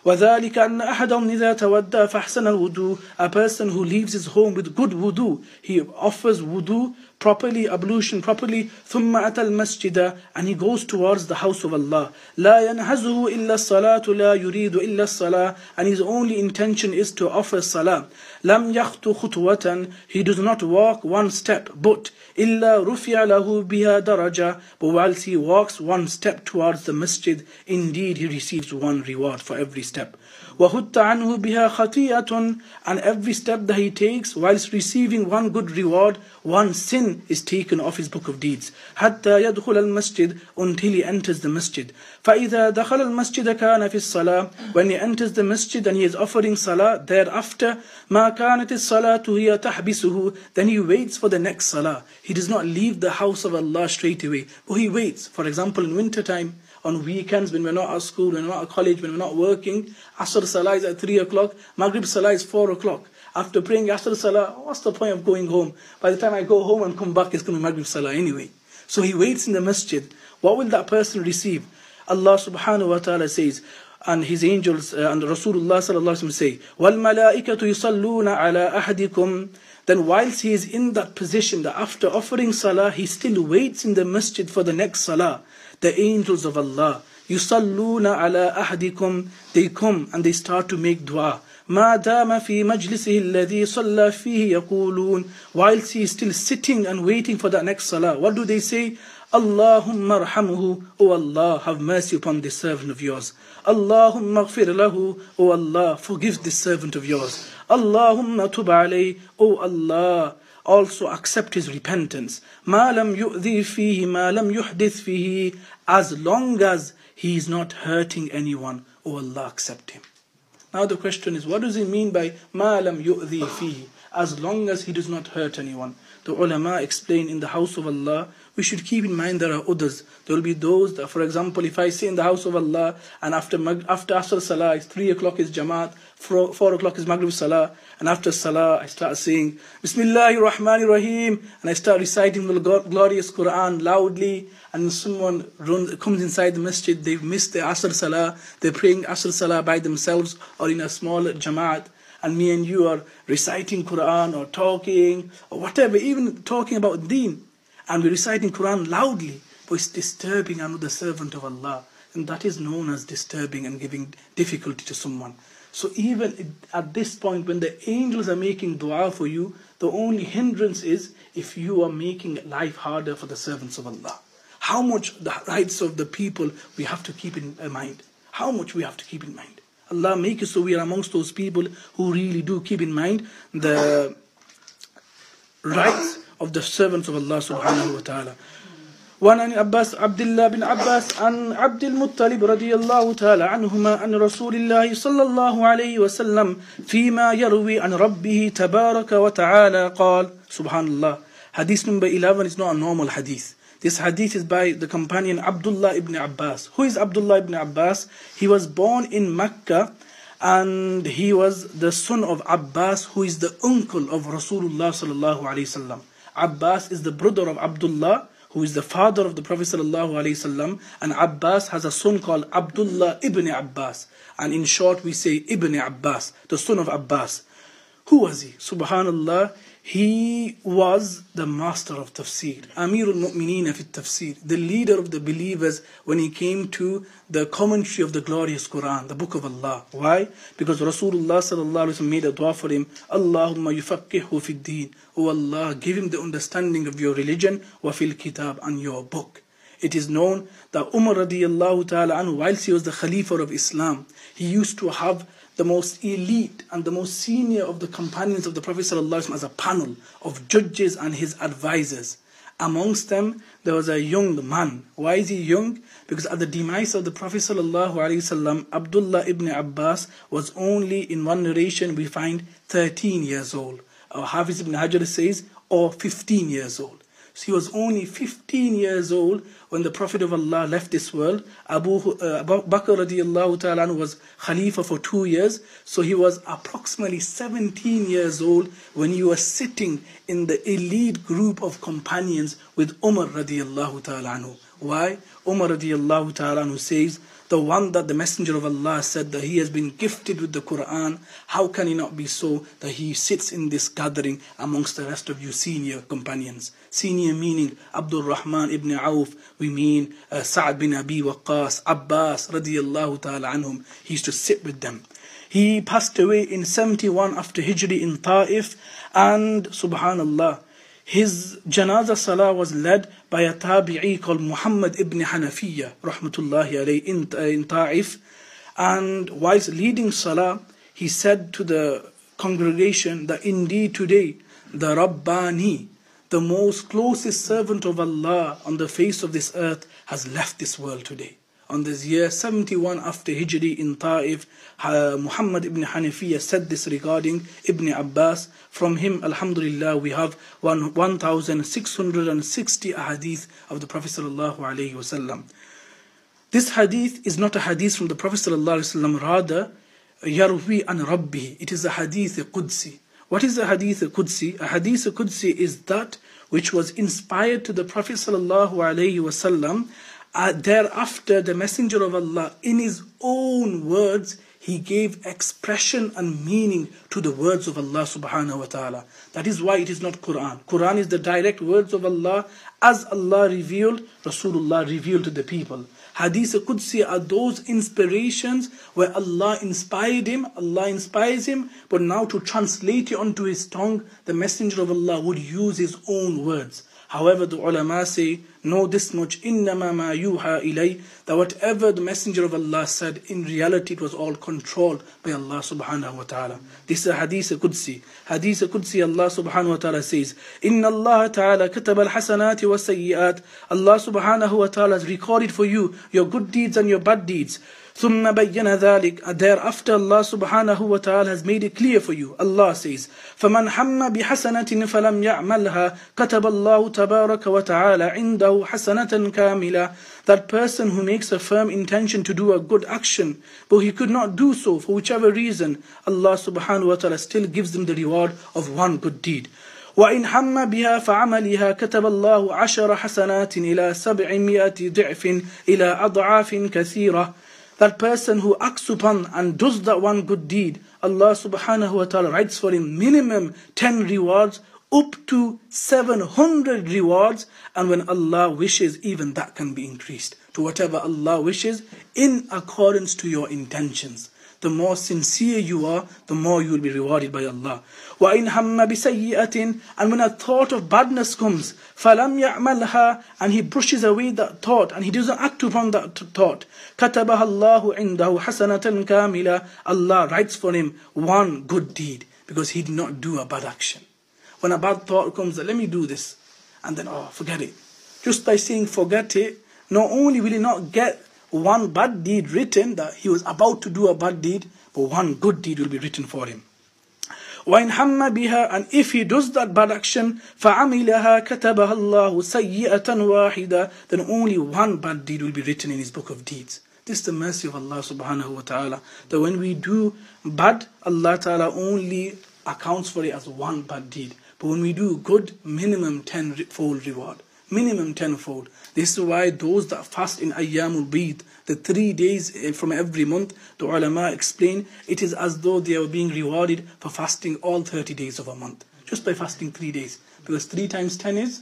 وَذَلِكَ أَنَّ أَحَدًا إِذَا تَوَدَّى فَأَحْسَنَ الْوُضُوء. A person who leaves his home with good wudu, he offers wudu properly, ablution properly, ثُمَّ أَتَى الْمَسْجِدَ, and he goes towards the house of Allah. لَا يَنْهَزُهُ إِلَّا الصَّلَاةُ لَا يُرِيدُ إِلَّا الصَّلَاةِ, and his only intention is to offer salah. لَمْ يَخْطُ خُطْوَةً, he does not walk one step, but إِلَّا رُفِعَ لَهُ بِهَا دَرَجَةً, but whilst he walks one step towards the masjid, indeed he receives one reward for every step. وَهُتَّ عَنْهُ بِهَا خَطِيئَةٌ, and every step that he takes whilst receiving one good reward, one sin is taken off his book of deeds. حَتَّى يَدْخُلَ الْمَسْجِدِ, until he enters the masjid. فَإِذَا دَخَلَ الْمَسْجِدَ كَانَ فِي الصَّلَاةِ, when he enters the masjid and he is offering salah, thereafter مَا كَانَتِ الصَّلَاةُ هِيَ تَحْبِسُهُ, then he waits for the next salah. He does not leave the house of Allah straight away, but he waits. For example, in winter time, on weekends when we're not at school, when we're not at college, when we're not working, Asr Salah is at 3 o'clock, Maghrib Salah is 4 o'clock. After praying Asr Salah, what's the point of going home? By the time I go home and come back, it's going to be Maghrib Salah anyway. So he waits in the masjid. What will that person receive? Allah subhanahu wa ta'ala says, and his angels and Rasulullah sallallahu alaihi wasallam say, وَالْمَلَائِكَةُ يُصَلُّونَ عَلَىٰ أَحَدِكُمْ. Then whilst he is in that position, that after offering salah, he still waits in the masjid for the next salah. The angels of Allah, يُصَلُّونَ عَلَىٰ أَحَدِكُمْ, they come and they start to make dua. مَا دَامَ فِي مَجْلِسِهِ الَّذِي صَلَّى فِيهِ يَقُولُونَ, whilst he is still sitting and waiting for that next salah. What do they say? Allahumma arhamhu, O Allah, have mercy upon this servant of yours. Allahumma ighfir lahu, O Allah, forgive this servant of yours. Allahumma tub alayhi, O Allah, also accept his repentance. مَا لَمْ يُؤْذِي فِيهِ مَا لَمْ يُحْدِثْ فِيهِ, as long as he is not hurting anyone, O Allah, accept him. Now the question is, what does it mean by مَا لَمْ يُؤْذِي فِيهِ, as long as he does not hurt anyone? The ulama explain, in the house of Allah, we should keep in mind there are others. There will be those that, for example, if I say in the house of Allah and after Asr Salah, it's 3 o'clock is Jamaat, 4 o'clock is Maghrib Salah, and after Salah I start saying Bismillahir Rahmanir Rahim, and I start reciting the glorious Quran loudly, and someone comes inside the masjid, they've missed the Asr Salah, they're praying Asr Salah by themselves or in a small Jamaat, and me and you are reciting Quran or talking or whatever, even talking about deen, and we're reciting Quran loudly, but it's disturbing another servant of Allah, and that is known as disturbing and giving difficulty to someone. So even at this point, when the angels are making dua for you, the only hindrance is if you are making life harder for the servants of Allah. How much the rights of the people we have to keep in mind. How much we have to keep in mind. Allah make it so we are amongst those people who really do keep in mind the rights of the servants of Allah subhanahu wa ta'ala. وعن عبد الله بن عباس عن عبد المطلب رضي الله تعالى عنهما عن رسول الله صلى الله عليه وسلم فيما يروي عن ربه تبارك وتعالى قال. Subhanallah. Hadith number 11 is not a normal hadith. This hadith is by the companion Abdullah ibn Abbas. Who is Abdullah ibn Abbas? He was born in Mecca, and he was the son of Abbas, who is the uncle of Rasulullah sallallahu alaihi wasallam. Abbas is the brother of Abdullah, who is the father of the Prophet sallallahu alaihi wasallam, and Abbas has a son called Abdullah ibn Abbas, and in short we say Ibn Abbas, the son of Abbas. Who was he? Subhanallah, he was the master of tafsir, Amirul Mu'mineen fi tafsir, the leader of the believers when he came to the commentary of the glorious Quran, the book of Allah. Why? Because Rasulullah sallallahu alaihi wasallam made a dua for him, Allahumma yufaqqihhu fi deen, O Allah, give him the understanding of your religion, wa fil kitab, and your book. It is known that Umar radiyallahu ta'ala anhu, whilst he was the Khalifa of Islam, he used to have the most elite and the most senior of the companions of the Prophet ﷺ as a panel of judges and his advisors. Amongst them, there was a young man. Why is he young? Because at the demise of the Prophet ﷺ, Abdullah ibn Abbas was only, in one narration we find, 13 years old. Hafiz ibn Hajar says, or 15 years old. So he was only 15 years old when the Prophet of Allah left this world. Abu Bakr radiallahu ta'ala was Khalifa for 2 years. So he was approximately 17 years old when he was sitting in the elite group of companions with Umar radiallahu ta'ala. Why? Umar radiallahu ta'ala says, the one that the Messenger of Allah said that he has been gifted with the Quran, how can he not be so that he sits in this gathering amongst the rest of you senior companions? Senior meaning Abdul Rahman ibn Auf, we mean Sa'ad bin Abi Waqqas, Abbas radiallahu ta'ala anhum. He used to sit with them. He passed away in 71 after Hijri in Ta'if, and subhanallah, his janazah salah was led by a tabi'i called Muhammad ibn Hanafiya, rahmatullahi alayhi, in Ta'if. And whilst leading salah, he said to the congregation that indeed today, the Rabbani, the most closest servant of Allah on the face of this earth, has left this world today. On this year 71 after Hijri in Ta'if, Muhammad ibn Hanafiya said this regarding Ibn Abbas. From him, alhamdulillah, we have 1,660 ahadith of the Prophet sallallahu alaihi wasallam. This hadith is not a hadith from the Prophet sallallahu alaihi wasallam, rather, yarwi an rabbi. It is a hadith Qudsi. What is a hadith Qudsi? A hadith Qudsi is that which was inspired to the Prophet sallallahu alaihi wasallam. Thereafter, the Messenger of Allah, in his own words, he gave expression and meaning to the words of Allah subhanahu wa ta'ala. That is why it is not Quran. Quran is the direct words of Allah as Allah revealed, Rasulullah revealed to the people. Hadith Qudsi are those inspirations where Allah inspired him, Allah inspires him, but now to translate it onto his tongue, the Messenger of Allah would use his own words. However, the ulama say, know this much, إِنَّمَا مَا يُوحَى إِلَيْهِ, that whatever the Messenger of Allah said, in reality it was all controlled by Allah subhanahu wa ta'ala. This is a Hadith Qudsi. Hadith Qudsi, Allah subhanahu wa ta'ala says, إِنَّ اللَّهَ تَعَالَى كَتَبَ الْحَسَنَاتِ وَالسَّيِّئَاتِ. Allah subhanahu wa ta'ala has recorded for you your good deeds and your bad deeds. ثُمَّ بَيَّنَ ذَلِكَ. Thereafter Allah subhanahu wa ta'ala has made it clear for you. Allah says, فَمَنْ حَمَّ بِحَسَنَةٍ فَلَمْ يَعْمَلْهَا كَتَبَ اللَّهُ تَبَارَكَ وَتَعَالَى عِنْدَهُ حَسَنَةً كَامِلًا. That person who makes a firm intention to do a good action, but he could not do so for whichever reason, Allah subhanahu wa ta'ala still gives them the reward of one good deed. وَإِنْ حَمَّ بِهَا فَعَمَلِهَا كَتَبَ اللَّهُ عَشَرَ حَسَنَاتٍ إِلَى 700 ضِعْفٍ إِلَى أَضْعَافٍ كَثِيرَةٍ. That person who acts upon and does that one good deed, Allah subhanahu wa ta'ala writes for him minimum 10 rewards, up to 700 rewards, and when Allah wishes, even that can be increased to whatever Allah wishes in accordance to your intentions. The more sincere you are, the more you will be rewarded by Allah. وَإِنْ هَمَّ بِسَيِّئَةٍ. And when a thought of badness comes, فَلَمْ يَعْمَلْهَا. And he brushes away that thought and he doesn't act upon that thought. كَتَبَهَا اللَّهُ عِنْدَهُ حَسَنَةً كَامِلًا. Allah writes for him one good deed because he did not do a bad action. When a bad thought comes, let me do this, and then, forget it. Just by saying forget it, not only will he not get one bad deed written, that he was about to do a bad deed, but one good deed will be written for him. وَإِنْ حَمَّ بِهَا. And if he does that bad action, فَعَمِلَهَا كَتَبَهَا اللَّهُ سَيِّئَةً وَاحِدًا. Then only one bad deed will be written in his book of deeds. This is the mercy of Allah subhanahu wa ta'ala, that when we do bad, Allah ta'ala only accounts for it as one bad deed. But when we do good, minimum 10-fold reward. Minimum 10-fold. This is why those that fast in Ayyamul Bid, the 3 days from every month, the ulama explain, it is as though they are being rewarded for fasting all 30 days of a month. Just by fasting 3 days. Because 3 times 10 is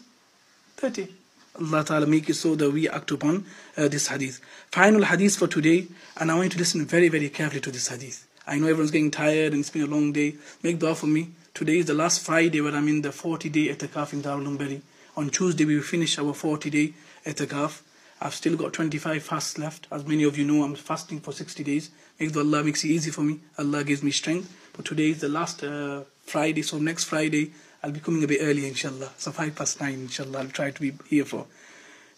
30. Allah Ta'ala make it so that we act upon this hadith. Final hadith for today, and I want you to listen very, very carefully to this hadith. I know everyone's getting tired and it's been a long day. Make dua for me. Today is the last Friday where I'm in the 40-day etikaf in Darul Umberi. On Tuesday we will finish our 40-day etikaf. I've still got 25 fasts left. As many of you know, I'm fasting for 60 days. Make dua, Allah makes it easy for me. Allah gives me strength. But today is the last Friday, so next Friday I'll be coming a bit early, inshallah. So 9:05, inshallah, I'll try to be here for.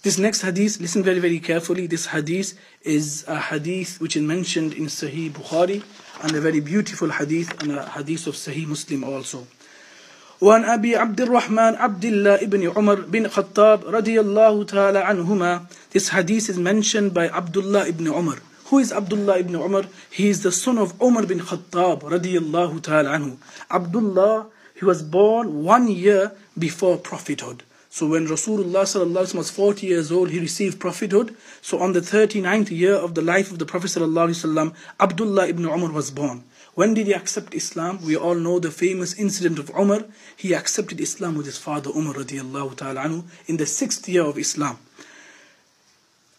This next hadith, listen very, very carefully. This hadith is a hadith which is mentioned in Sahih Bukhari, and a very beautiful hadith, and a hadith of Sahih Muslim also. وعن أبي عبد الرحمن عبد الله ابن عمر بن خطاب رضي الله تعالى عنهما. This hadith is mentioned by Abdullah ibn Umar. Who is Abdullah ibn Umar? He is the son of Umar bin Khattab radiyallahu ta'ala anhu. Abdullah, he was born 1 year before prophethood. So when Rasulullah sallallahu alaihi wasallam was 40 years old, he received prophethood. So on the 39th year of the life of the Prophet sallallahu alaihi wasallam, Abdullah ibn Umar was born. When did he accept Islam? We all know the famous incident of Umar. He accepted Islam with his father Umar radiyallahu ta'ala anhu in the 6th year of Islam.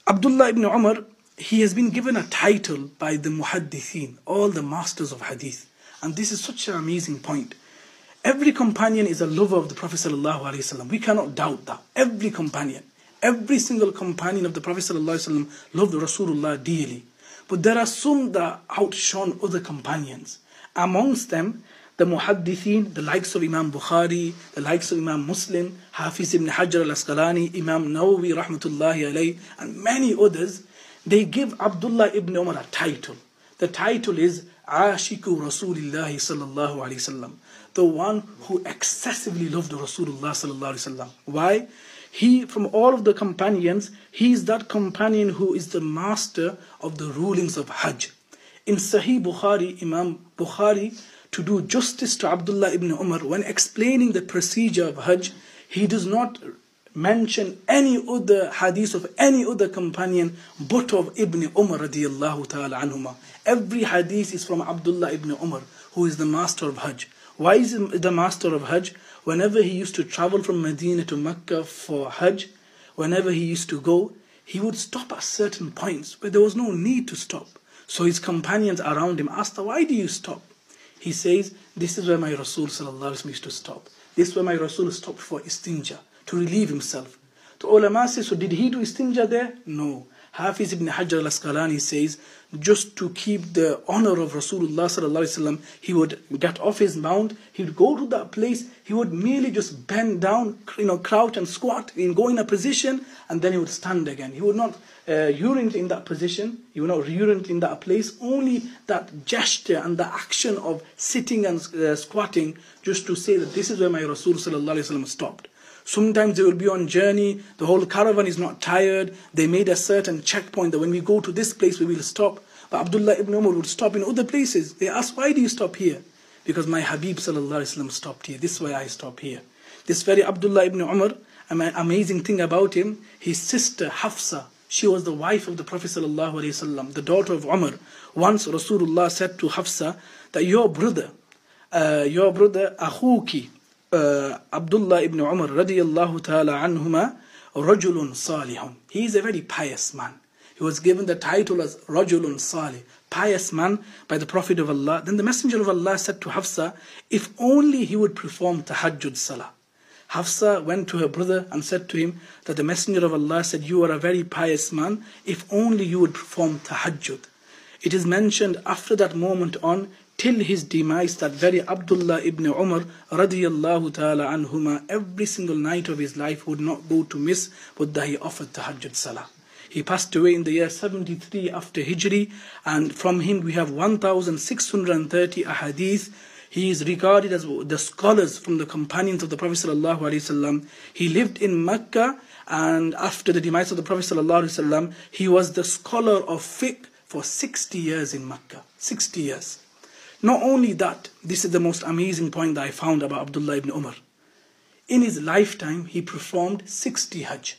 Abdullah ibn Umar, he has been given a title by the muhaddithin, all the masters of hadith. And this is such an amazing point. Every companion is a lover of the Prophet sallallahu alaihi wasallam. We cannot doubt that. Every companion, every single companion of the Prophet sallallahu alaihi wasallam loved Rasulullah dearly. But there are some that outshone other companions. Amongst them, the muhaddithin, the likes of Imam Bukhari, the likes of Imam Muslim, Hafiz ibn Hajar al-Asqalani, Imam Nawawi rahmatullahi alayhi, and many others, they give Abdullah ibn Umar a title. The title is Ashiku Rasulillahi sallallahu alayhi wasallam, the one who excessively loved Rasulullah sallallahu alayhi wasallam. Why? He, from all of the companions, he is that companion who is the master of the rulings of Hajj. In Sahih Bukhari, Imam Bukhari, to do justice to Abdullah ibn Umar, when explaining the procedure of Hajj, he does not mention any other hadith of any other companion but of Ibn Umar radiyallahu ta'ala anhuma. Every hadith is from Abdullah ibn Umar, who is the master of Hajj. Why is he the master of Hajj? Whenever he used to travel from Medina to Mecca for Hajj, whenever he used to go, he would stop at certain points where there was no need to stop. So his companions around him asked, why do you stop? He says, this is where my Rasul sallallahu alaihi wasallam used to stop. This is where my Rasul stopped for istinja, to relieve himself. The ulama says, so did he do istinja there? No. Hafiz ibn Hajar al-Asqalani says, just to keep the honor of Rasulullah sallallahu alaihi wasallam, he would get off his mount, he would go to that place, he would merely just bend down, crouch and squat, and go in a position, and then he would stand again. He would not urinate in that position, he would not urinate in that place, only that gesture and the action of sitting and squatting, just to say that this is where my Rasul sallallahu alaihi wasallam stopped. Sometimes they will be on journey, the whole caravan is not tired, they made a certain checkpoint that when we go to this place we will stop. But Abdullah ibn Umar would stop in other places. They asked, why do you stop here? Because my Habib sallallahu alaihi wasallam stopped here, this is why I stop here. This very Abdullah ibn Umar, an amazing thing about him, his sister Hafsa, she was the wife of the Prophet sallallahu alaihi wasallam, the daughter of Umar. Once Rasulullah said to Hafsa that your brother Akhuki, Abdullah ibn Umar radiyallahu ta'ala anhuma, Rajulun Salihun. He is a very pious man. He was given the title as Rajulun Salih, pious man, by the Prophet of Allah. Then the Messenger of Allah said to Hafsa, if only he would perform tahajjud salah. Hafsa went to her brother and said to him that the Messenger of Allah said, you are a very pious man, if only you would perform tahajjud. It is mentioned after that moment on, till his demise, that very Abdullah ibn Umar radiyallahu ta'ala anhuma, every single night of his life would not go to miss but that he offered tahajjud salah. He passed away in the year 73 after Hijri, and from him we have 1,630 ahadith. He is regarded as the scholars from the companions of the Prophet sallallahu alaihi wasallam. He lived in Mecca, and after the demise of the Prophet sallallahu alaihi wasallam, he was the scholar of fiqh for 60 years in Mecca. 60 years. Not only that, this is the most amazing point that I found about Abdullah ibn Umar. In his lifetime, he performed 60 Hajj.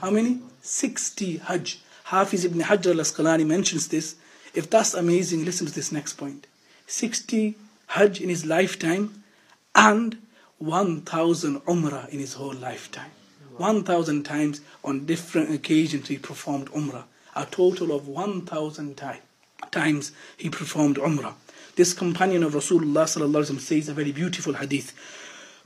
How many? 60 Hajj. Hafiz ibn Hajar al-Asqalani mentions this. If that's amazing, listen to this next point. 60 Hajj in his lifetime and 1,000 Umrah in his whole lifetime. 1,000 times on different occasions he performed Umrah. A total of 1,000 times he performed Umrah. This companion of Rasulullah sallallahu alaihi wasallam says a very beautiful hadith.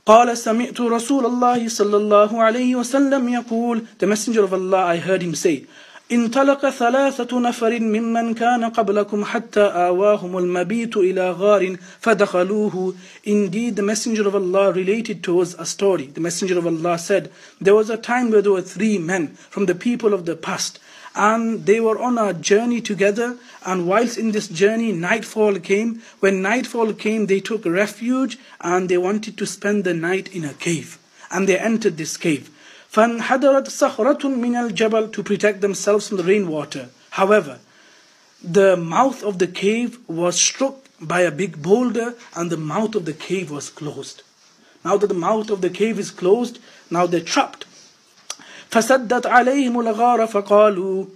قال سمعت رسول الله صلى الله عليه وسلم يقول, the Messenger of Allah, I heard him say, انطلق ثلاثة نفر ممن كان قبلكم حتى آواهم المبيت إلى غار فدخلوه. Indeed, the Messenger of Allah related to us a story. The Messenger of Allah said, there was a time where there were 3 men from the people of the past, and they were on a journey together, and whilst in this journey nightfall came. When nightfall came, they took refuge and they wanted to spend the night in a cave, and they entered this cave. فَانْحَدَرَتْ صَخْرَةٌ مِنَ الْجَبَلِ, to protect themselves from the rainwater. However, the mouth of the cave was struck by a big boulder, and the mouth of the cave was closed. Now that the mouth of the cave is closed, now they're trapped. فَسَدَّتْ عَلَيْهِمُ الْغَارَ فَقَالُوا,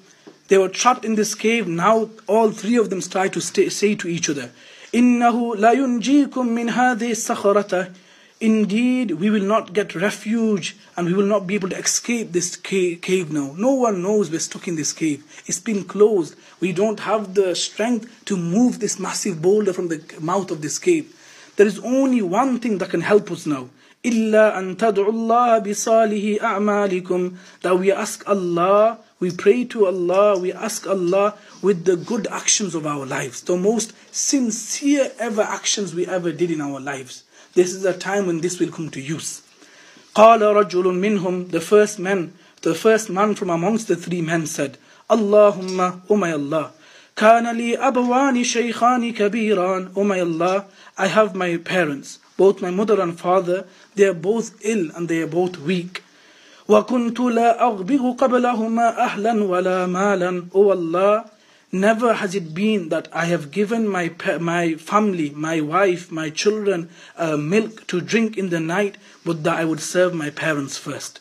they were trapped in this cave. Now all 3 of them tried to say to each other, إِنَّهُ لَا يُنْجِيكُم مِّنْ هَذِهِ الصَّخْرَةِ, indeed we will not get refuge and we will not be able to escape this cave now. No one knows we're stuck in this cave. It's been closed. We don't have the strength to move this massive boulder from the mouth of this cave. There is only one thing that can help us now. إِلَّا أَن تَدْعُوا اللَّهَ بِصَالِحِ أَعْمَالِكُمْ, that we ask Allah, we pray to Allah, we ask Allah with the good actions of our lives, the most sincere ever actions we ever did in our lives. This is a time when this will come to use. قَالَ رَجُلٌ مِّنْهُمْ, the first man from amongst the 3 men said, Allahumma, O my Allah, كَانَ لِي أَبَوَانِ شَيْخَانِ كَبِيرًا, O my Allah, I have my parents, both my mother and father, they are both ill and they are both weak. وَكُنْتُ لَا أَغْبِغُ قَبْلَهُمَا أَهْلًا وَلَا مَالًا, O Allah, never has it been that I have given my family, my wife, my children milk to drink in the night, but that I would serve my parents first.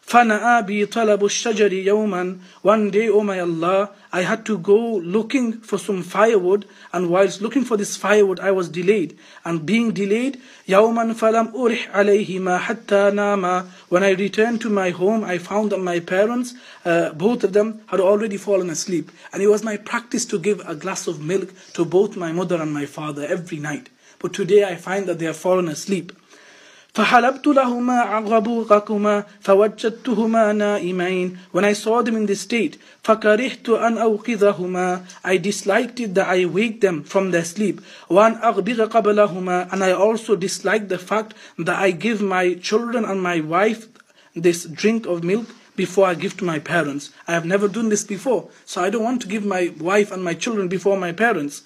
فَنَأَى بِي طَلَبُ الشَّجَرِ يَوْمًا, one day, O my Allah, I had to go looking for some firewood, and whilst looking for this firewood I was delayed, and being delayed, يَوْمًا فَلَمْ أُرِحْ عَلَيْهِمَا حَتَّى نَامَا, when I returned to my home I found that my parents, both of them had already fallen asleep, and it was my practice to give a glass of milk to both my mother and my father every night, but today I find that they have fallen asleep. فَحَلَبْتُ لَهُمَا عَغَبُوغَكُمَا فَوَجَّدْتُهُمَا نَائِمَيْنِ, when I saw them in this state, فَكَرِهْتُ أَنْ أَوْقِظَهُمَا, I disliked it that I wake them from their sleep. وَأَنْ أَغْبِغَ قَبْلَهُمَا, and I also disliked the fact that I give my children and my wife this drink of milk before I give to my parents. I have never done this before, so I don't want to give my wife and my children before my parents.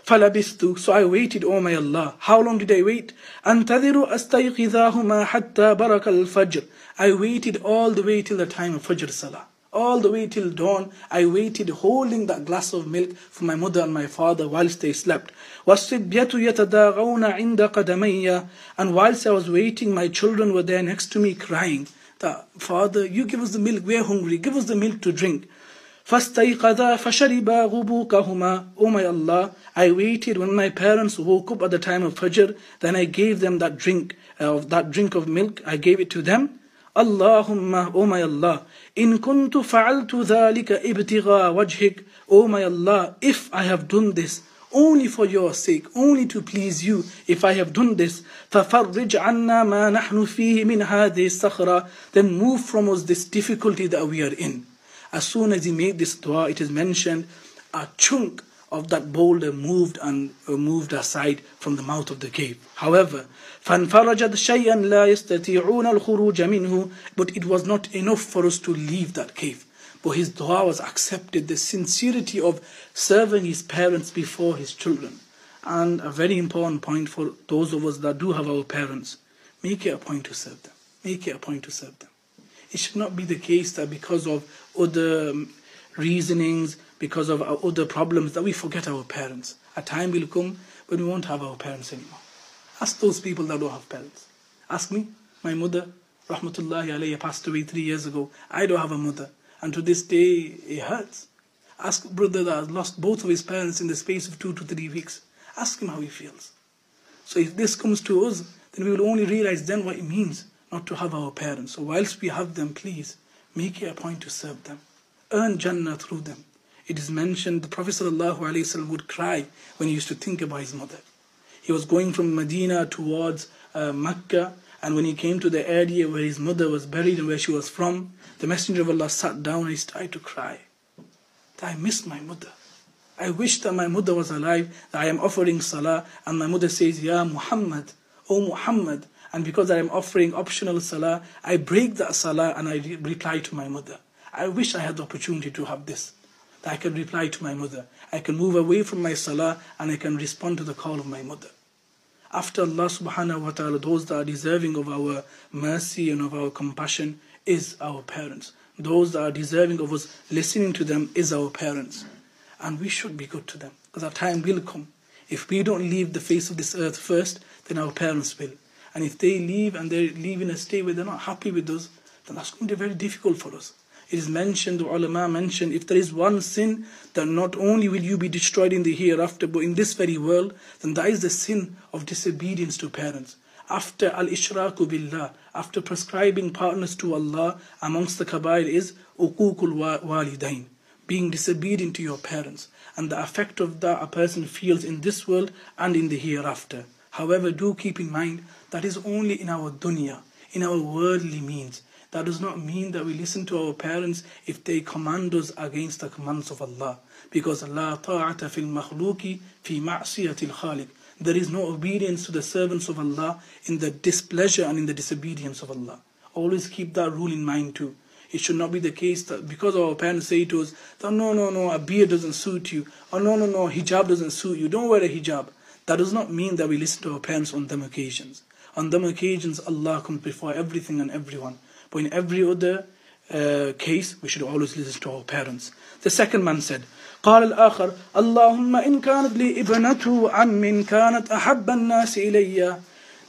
فَلَبِثْتُ, so I waited, O my Allah. How long did I wait? أَنْتَظِرُ أَسْتَيْقِظَاهُمَا حَتَّى بَرَكَ الْفَجْرِ, I waited all the way till the time of Fajr Salah. All the way till dawn, I waited holding that glass of milk for my mother and my father whilst they slept. وَالصِّبْيَةُ يَتَدَاغَوْنَ عِنْدَ قَدَمَيَّ, and whilst I was waiting, my children were there next to me crying that, Father, you give us the milk, we're hungry, give us the milk to drink. فَاسْتَيْقَظَا فَشَرِبَا غُبُوكَهُمَا, O my Allah, I waited when my parents woke up at the time of Fajr, then I gave them that drink of milk, I gave it to them. Allahumma, O my Allah, in kuntu fa'altu dhalika ibtigha wajhik, O my Allah, if I have done this only for your sake, only to please you, if I have done this, فَفَرِّجْ عَنَّا مَا نَحْنُ فِيهِ مِنْ هَذِهِ الصَّخْرَةِ, then move from us this difficulty that we are in. As soon as he made this dua, it is mentioned, a chunk of that boulder moved aside from the mouth of the cave. However, فَانْفَرَجَتْ شَيْئًا لَا يَسْتَطِيعُونَ الْخُرُوجَ مِنْهُ, but it was not enough for us to leave that cave. But his dua was accepted, the sincerity of serving his parents before his children. And a very important point for those of us that do have our parents, make it a point to serve them. Make it a point to serve them. It should not be the case that because of other reasonings, because of our other problems, that we forget our parents. A time will come when we won't have our parents anymore. Ask those people that don't have parents. Ask me. My mother, rahmatullahi alayha, passed away 3 years ago. I don't have a mother. And to this day, it hurts. Ask a brother that has lost both of his parents in the space of 2 to 3 weeks. Ask him how he feels. So if this comes to us, then we will only realize then what it means not to have our parents. So whilst we have them, please, make it a point to serve them. Earn Jannah through them. It is mentioned the Prophet ﷺ would cry when he used to think about his mother. He was going from Medina towards Mecca, and when he came to the area where his mother was buried and where she was from, the Messenger of Allah sat down and he started to cry. that I miss my mother. I wish that my mother was alive, that I am offering salah, and my mother says, Ya Muhammad, O Muhammad. And because I am offering optional salah, I break that salah and I reply to my mother. I wish I had the opportunity to have this, that I can reply to my mother. I can move away from my salah and I can respond to the call of my mother. After Allah subhanahu wa ta'ala, those that are deserving of our mercy and of our compassion is our parents. Those that are deserving of us listening to them is our parents. And we should be good to them, because our time will come. If we don't leave the face of this earth first, then our parents will. And if they leave and they leave in a state where they're not happy with us, then that's going to be very difficult for us. It is mentioned, the ulama mentioned, if there is one sin, then not only will you be destroyed in the hereafter, but in this very world, then that is the sin of disobedience to parents. After al-ishraku billah, after prescribing partners to Allah, amongst the kabair is uququl walidain, being disobedient to your parents. And the effect of that a person feels in this world and in the hereafter. However, do keep in mind, that is only in our dunya, in our worldly means. That does not mean that we listen to our parents if they command us against the commands of Allah. Because la ta'ata fil makhluki fi ma'siyatil khaliq. There is no obedience to the servants of Allah in the displeasure and in the disobedience of Allah. Always keep that rule in mind too. It should not be the case that because our parents say to us, that no, a beard doesn't suit you. Or no, hijab doesn't suit you. Don't wear a hijab. That does not mean that we listen to our parents on them occasions. On them occasions, Allah comes before everything and everyone. But in every other case, we should always listen to our parents. The second man said, قال الآخر اللهم إن كانت لي ابنة عم كانت أحب الناس إلي.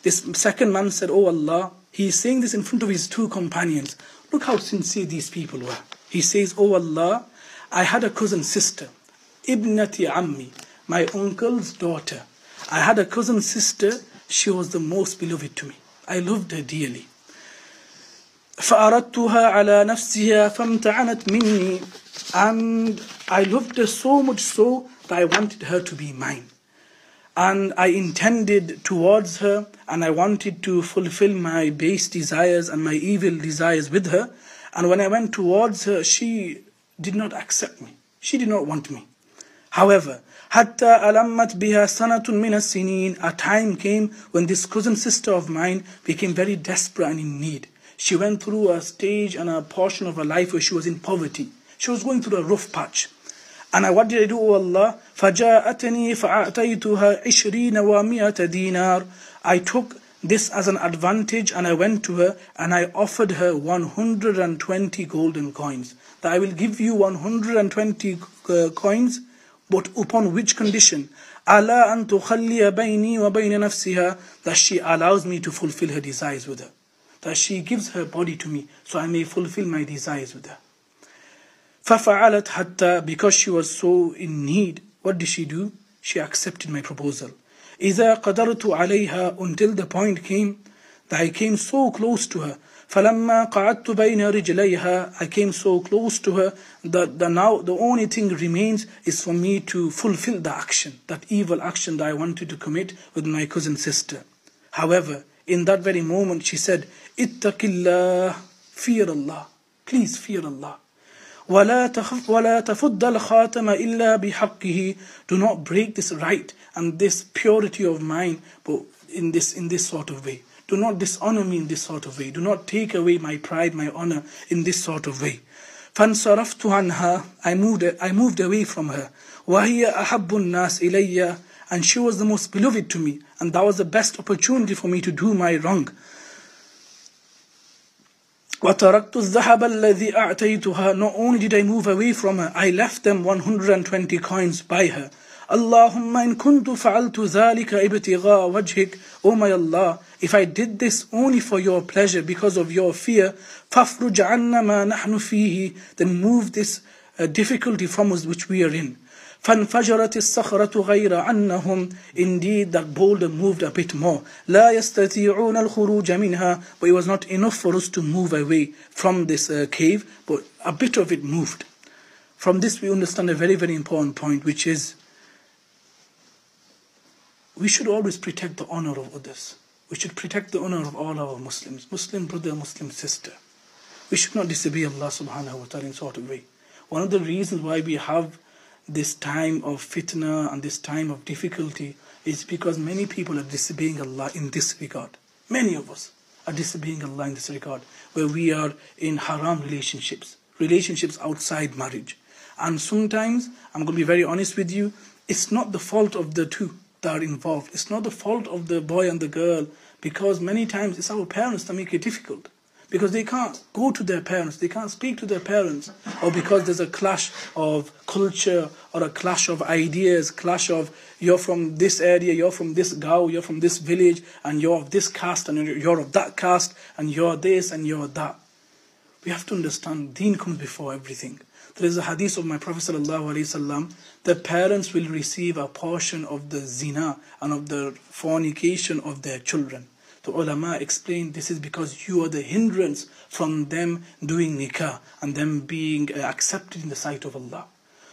This second man said, Oh Allah, he is saying this in front of his two companions. Look how sincere these people were. He says, Oh Allah, I had a cousin sister, ibnati ammi, my uncle's daughter. I had a cousin sister, she was the most beloved to me. I loved her dearly. فأردتها على نفسها فامتعنت مني. And I loved her so much so that I wanted her to be mine. And I intended towards her, and I wanted to fulfill my base desires and my evil desires with her. And when I went towards her, she did not accept me. She did not want me. However, حتى ألمت بها سنة من السنين, a time came when this cousin sister of mine became very desperate and in need. She went through a stage and a portion of her life where she was in poverty. She was going through a rough patch. And what did I do, O Allah? فَجَاءَتَنِي فَأَعْتَيْتُهَا عِشْرِينَ وَمِئَةَ دِينَارٍ. I took this as an advantage and I went to her and I offered her 120 golden coins. That I will give you 120 coins, but upon which condition? أَلَا أَن تُخَلِّيَ بَيْنِي وَبَيْنَ نَفْسِهَا, that she allows me to fulfill her desires with her. That she gives her body to me so I may fulfill my desires with her. فَفَعَلَتْ حَتَّى, because she was so in need, what did she do? She accepted my proposal. إِذَا قَدَرْتُ عَلَيْهَا, until the point came that I came so close to her. فَلَمَّا قَعَدْتُ بَيْنَ رِجْلَيْهَا, I came so close to her that now the only thing remains is for me to fulfill the action, that evil action that I wanted to commit with my cousin sister. However, in that very moment she said, اتق الله, fear Allah, please fear Allah. ولا تفض الخاتم إلا بحقه, do not break this right and this purity of mine, but in this sort of way. Do not dishonor me in this sort of way. Do not take away my pride, my honor in this sort of way. فانصرفت عنها, I moved away from her. وهي أحب الناس إلي, and she was the most beloved to me, and that was the best opportunity for me to do my wrong. وَتَرَكْتُ الذَّهَبَ الَّذِي أَعْتَيْتُهَا, not only did I move away from her, I left them 120 coins by her. اللهم إن كنت فعلت ذلك ابتغاء وجهك, oh my Allah, if I did this only for your pleasure, because of your fear, فَافْرُجْ عَنَّا مَا نَحْنُ فِيهِ, then move this difficulty from us which we are in. فانفجرت الصخرة غير أنهم, indeed that boulder moved a bit more. لا يستطيعون الخروج منها, but it was not enough for us to move away from this cave, but a bit of it moved. From this we understand a very, very important point, which is we should always protect the honor of others. We should protect the honor of all our Muslims, Muslim brother, Muslim sister. We should not disobey Allah subhanahu wa ta'ala in sort of way. One of the reasons why we have this time of fitna and this time of difficulty is because many people are disobeying Allah in this regard. Many of us are disobeying Allah in this regard, where we are in haram relationships outside marriage. And sometimes, I'm going to be very honest with you, it's not the fault of the two that are involved. It's not the fault of the boy and the girl, because many times it's our parents that make it difficult. Because they can't go to their parents, they can't speak to their parents, or because there's a clash of culture or a clash of ideas, clash of you're from this area, you're from this gaon, you're from this village, and you're of this caste, and you're of that caste, and you're this and you're that. We have to understand deen comes before everything. There is a hadith of my Prophet ﷺ, the parents will receive a portion of the zina and of the fornication of their children. The ulama explained this is because you are the hindrance from them doing nikah and them being accepted in the sight of Allah.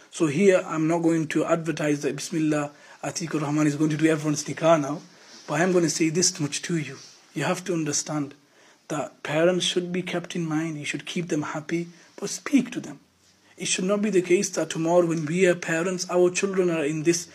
So here I'm not going to advertise that Bismillah, Atikur Rahman is going to do everyone's nikah now, but I'm going to say this much to you. You have to understand that parents should be kept in mind, you should keep them happy, but speak to them. It should not be the case that tomorrow when we are parents, our children are in this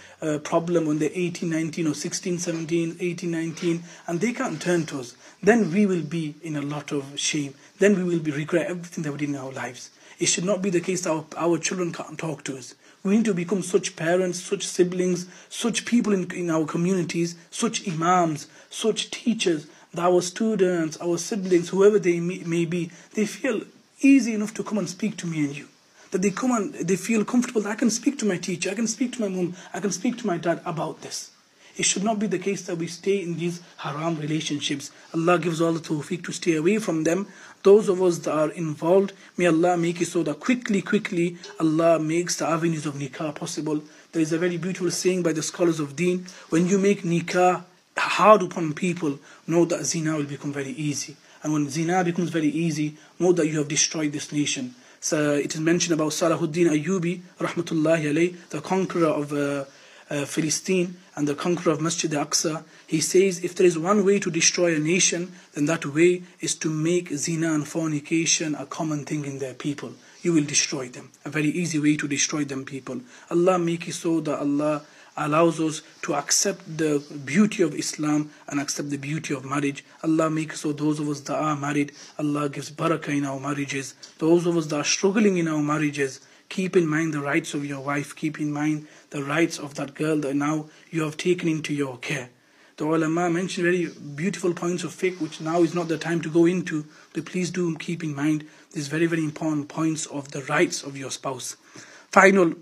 problem when they're 18, 19 or 16, 17, 18, 19, and they can't turn to us. Then we will be in a lot of shame. Then we will regret everything that we did in our lives. It should not be the case that our children can't talk to us. We need to become such parents, such siblings, such people in our communities, such imams, such teachers, that our students, our siblings, whoever they may be, they feel easy enough to come and speak to me and you. That they come and they feel comfortable that I can speak to my teacher, I can speak to my mom, I can speak to my dad about this. It should not be the case that we stay in these haram relationships. Allah gives all the tawfiq to stay away from them. Those of us that are involved, may Allah make it so that quickly Allah makes the avenues of nikah possible. There is a very beautiful saying by the scholars of deen, when you make nikah hard upon people, know that zina will become very easy. And when zina becomes very easy, know that you have destroyed this nation. So it is mentioned about Salahuddin Ayyubi, rahmatullahi alayh, the conqueror of Philistine and the conqueror of Masjid al-Aqsa. He says, if there is one way to destroy a nation, then that way is to make zina and fornication a common thing in their people. You will destroy them. A very easy way to destroy them people. Allah make it so that Allah allows us to accept the beauty of Islam and accept the beauty of marriage. Allah makes so those of us that are married, Allah gives barakah in our marriages. Those of us that are struggling in our marriages, keep in mind the rights of your wife, keep in mind the rights of that girl that now you have taken into your care. The ulama mentioned very beautiful points of fiqh, which now is not the time to go into, but please do keep in mind these very important points of the rights of your spouse. Final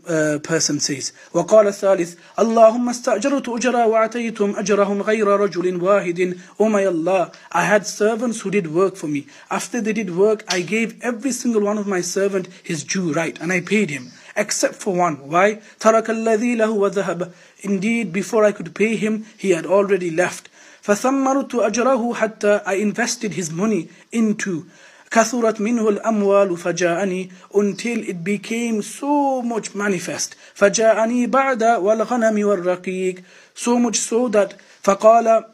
person says, وقال الثالث اللهم استأجرت أجرا وأعطيتهم أجرهم غير رجل واحد. Oh my Allah, I had servants who did work for me. After they did work, I gave every single one of my servant his due right, and I paid him, except for one. Why? ترك الذي له وذهب. Indeed, before I could pay him, he had already left. فثمرت أجره حتى I invested his money into كثرت منه الأموال فجاءني, until it became so much manifest. فجاءني بعد والغنم والرقيق, so much so that فقال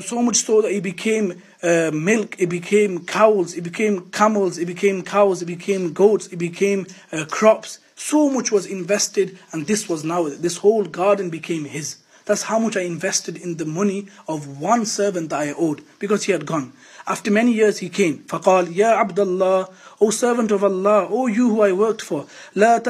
so much so that it became milk, it became cows, it became camels, it became cows, it became goats, it became crops. So much was invested, and this whole garden became his. That's how much I invested in the money of one servant that I owed, because he had gone. After many years he came. فقال يا عبد الله, O servant of Allah, O you who I worked for, لا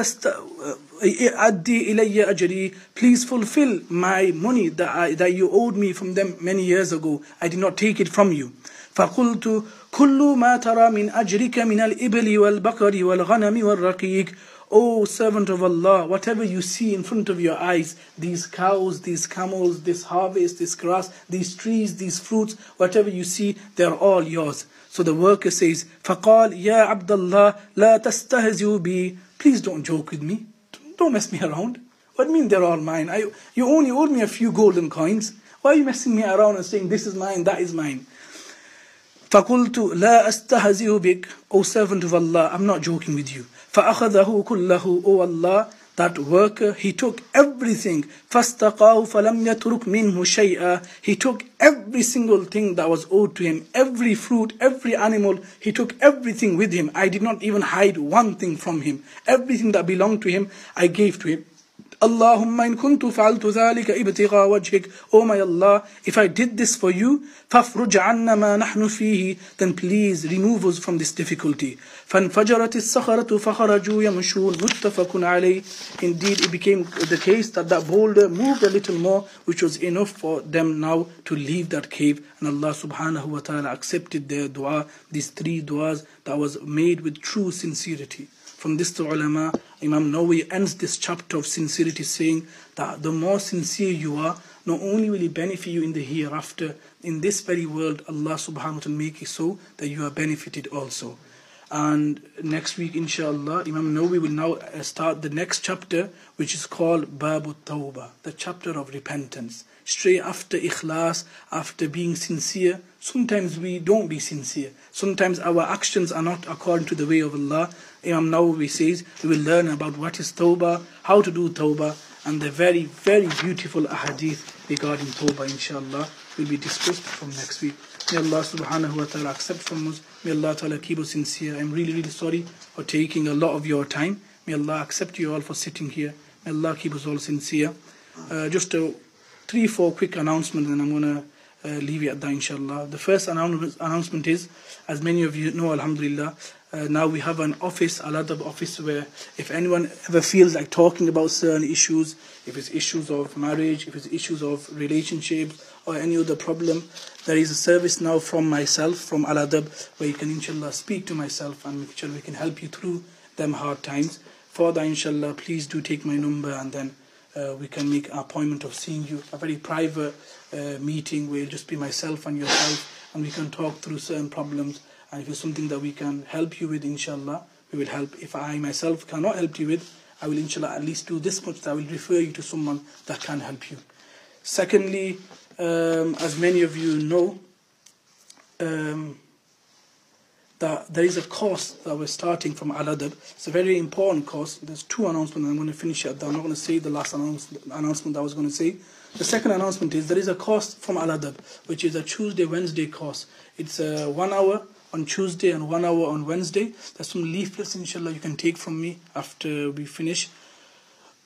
أدي إلي أجري, please fulfill my money that you owed me from them many years ago. I did not take it from you. فقلت كل ما ترى من أجرك من الإبل والبقر والغنم والرقيق. O servant of Allah, whatever you see in front of your eyes, these cows, these camels, this harvest, this grass, these trees, these fruits, whatever you see, they're all yours. So the worker says, فَقَالْ يَا عَبْدَ اللَّهِ لَا تَسْتَهْزِئُ بِي, please don't joke with me. Don't mess me around. What do you mean they're all mine? You only owed me a few golden coins. Why are you messing me around and saying this is mine, that is mine? فَقُلْتُ لَا أَسْتَهْزِئُ بِكَ, O servant of Allah, I'm not joking with you. فَأَخَذَهُ كُلَّهُ, O Allah, that worker, he took everything. فَاسْتَقَاهُ فَلَمْ يَتْرُكْ مِنْهُ شَيْئًا. He took every single thing that was owed to him, every fruit, every animal, he took everything with him. I did not even hide one thing from him. Everything that belonged to him, I gave to him. Allahumma in kuntu fa'altu dhalika ibtigha wajhik. Oh my Allah, if I did this for you, فَافْرُجْ عَنَّا مَا نَحْنُ فِيهِ, then please remove us from this difficulty. فَانْفَجَرَتِ الصَّخَرَةُ فَخَرَجُوا يَمْشُونَ مُتَّفَقٌ عَلَيْهِ. Indeed, it became the case that boulder moved a little more, which was enough for them now to leave that cave. And Allah subhanahu wa ta'ala accepted their dua, these 3 duas that was made with true sincerity. From this, the ulama, Imam Nawawi ends this chapter of sincerity saying that the more sincere you are, not only will it benefit you in the hereafter, in this very world, Allah subhanahu wa ta'ala make it so that you are benefited also. And next week, inshallah, Imam Nawawi will now start the next chapter, which is called Babu Tawbah, the chapter of repentance. Straight after ikhlas, after being sincere, sometimes we don't be sincere. Sometimes our actions are not according to the way of Allah. Imam Nawawi says we will learn about what is tawbah, how to do tawbah, and the very, very beautiful ahadith regarding tawbah, inshallah, will be discussed from next week. May Allah subhanahu wa ta'ala accept from us. May Allah ta'ala keep us sincere. I'm really, really sorry for taking a lot of your time. May Allah accept you all for sitting here. May Allah keep us all sincere. Just 3-4 quick announcements, and I'm going to leave it at that, inshallah. The first announcement is, as many of you know, alhamdulillah, now we have an office, Al-Adab office, where if anyone ever feels like talking about certain issues, if it's issues of marriage, if it's issues of relationships, or any other problem, there is a service now from myself, from Al-Adab, where you can inshallah speak to myself and make sure we can help you through them hard times. For that, inshallah, please do take my number, and then we can make an appointment of seeing you, a very private meeting where it'll just be myself and yourself, and we can talk through certain problems. And if it's something that we can help you with, inshallah, we will help. If I myself cannot help you with, I will inshallah at least do this much, that I will refer you to someone that can help you. Secondly, as many of you know, that there is a course that we're starting from Al-Adab. It's a very important course. There's 2 announcements. I'm going to finish it. I'm not going to say the last announcement I was going to say. The second announcement is there is a course from Al-Adab, which is a Tuesday-Wednesday course. It's 1 hour on Tuesday and 1 hour on Wednesday. There's some leaflets, inshallah, you can take from me after we finish.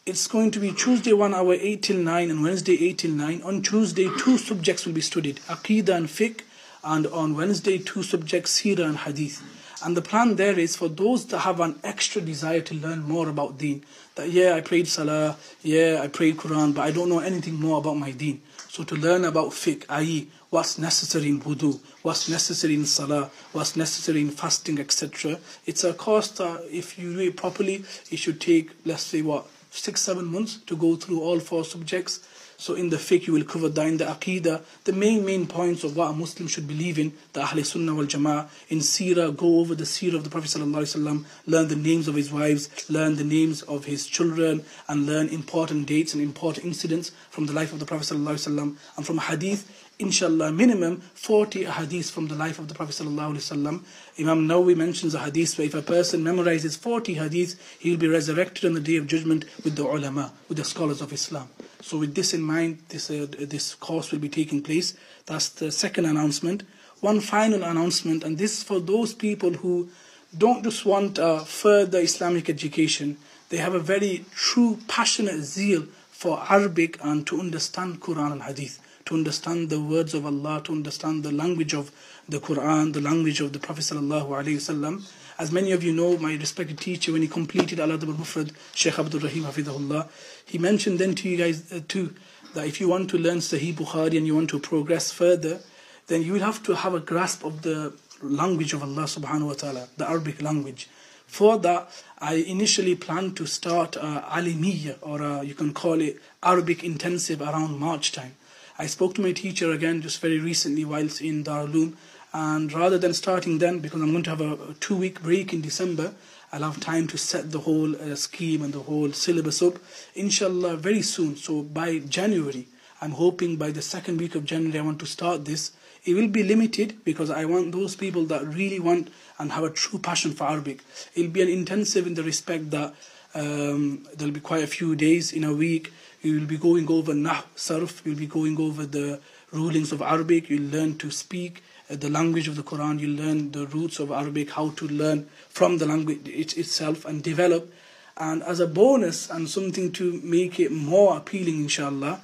It's going to be Tuesday 1 hour 8 till 9 and Wednesday 8 till 9. On Tuesday 2 subjects will be studied, Aqidah and Fiqh, and on Wednesday 2 subjects, Seerah and Hadith. And the plan there is for those that have an extra desire to learn more about Deen. That I prayed Salah, I prayed Quran, but I don't know anything more about my Deen. So to learn about Fiqh, i.e. what's necessary in wudu, what's necessary in Salah, what's necessary in fasting, etc. It's a course that if you do it properly, it should take, let's say 6-7 months to go through all 4 subjects. So in the fiqh you will cover that, in the aqidah, the main points of what a Muslim should believe in, the Ahl Sunnah wal Jama'ah. In seerah, go over the seerah of the Prophet ﷺ, learn the names of his wives, learn the names of his children, and learn important dates and important incidents from the life of the Prophet ﷺ. And from hadith, inshallah, minimum 40 hadiths from the life of the Prophet ﷺ. Imam Nawawi mentions a hadith where if a person memorizes 40 hadiths, he will be resurrected on the Day of Judgment with the ulama, with the scholars of Islam. So with this in mind, this course will be taking place. That's the second announcement. One final announcement, and this is for those people who don't just want further Islamic education. They have a very true, passionate zeal for Arabic and to understand Quran and Hadith, to understand the words of Allah, to understand the language of the Quran, the language of the Prophet sallallahu alaihi wasallam. As many of you know, my respected teacher, when he completed Al-Adab al-Mufrad, Shaykh Abdul Rahim Hafidhahullah, he mentioned then to you guys too, that if you want to learn Sahih Bukhari and you want to progress further, then you will have to have a grasp of the language of Allah subhanahu wa ta'ala, the Arabic language. For that, I initially planned to start Alimiyya, or you can call it Arabic intensive, around March time. I spoke to my teacher again just very recently whilst in Darul Uloom, and rather than starting then, because I'm going to have a 2-week break in December, I'll have time to set the whole scheme and the whole syllabus up, inshallah, very soon. So by January, I'm hoping by the 2nd week of January I want to start this. It will be limited because I want those people that really want and have a true passion for Arabic. It'll be an intensive in the respect that There'll be quite a few days in a week. You will be going over Nahw, Sarf, you'll be going over the rulings of Arabic, you'll learn to speak the language of the Quran, you'll learn the roots of Arabic, how to learn from the language itself and develop. And as a bonus and something to make it more appealing, inshallah,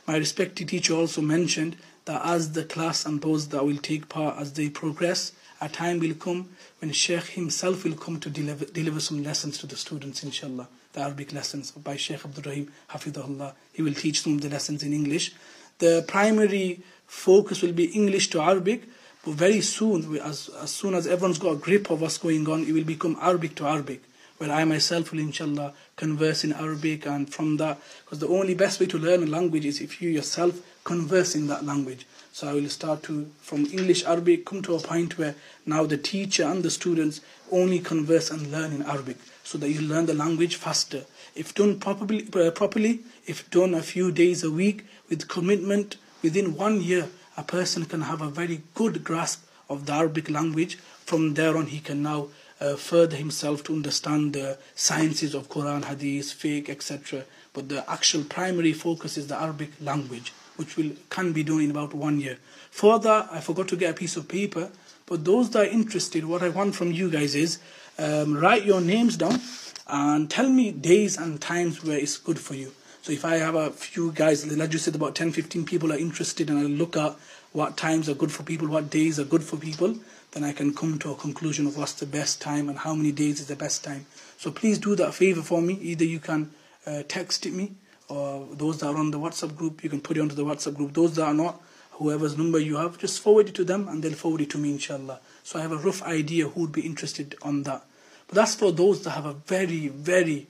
my respected teacher also mentioned that as the class and those that will take part, as they progress, a time will come when Sheikh himself will come to deliver some lessons to the students, inshallah. The Arabic lessons by Sheikh Abdul Rahim, Hafidahullah. He will teach some of the lessons in English. The primary focus will be English to Arabic, but very soon, as soon as everyone's got a grip of what's going on, it will become Arabic to Arabic, where I myself will, inshallah, converse in Arabic, and from that, because the only best way to learn a language is if you yourself converse in that language. So I will start to, from English, Arabic, come to a point where now the teacher and the students only converse and learn in Arabic, so that you learn the language faster. If done properly, if done a few days a week with commitment, within 1 year, a person can have a very good grasp of the Arabic language. From there on, he can now further himself to understand the sciences of Quran, Hadith, fiqh, etc. But the actual primary focus is the Arabic language, which can be done in about 1 year. Further, I forgot to get a piece of paper, but those that are interested, what I want from you guys is write your names down and tell me days and times where it's good for you. So if I have a few guys, like you said, about 10-15 people are interested, and I look at what times are good for people, what days are good for people, then I can come to a conclusion of what's the best time and how many days is the best time. So please do that favor for me. Either you can text it me, or those that are on the WhatsApp group, you can put it onto the WhatsApp group. Those that are not, whoever's number you have, just forward it to them and they'll forward it to me, inshallah. So I have a rough idea who would be interested on that. But that's for those that have a very, very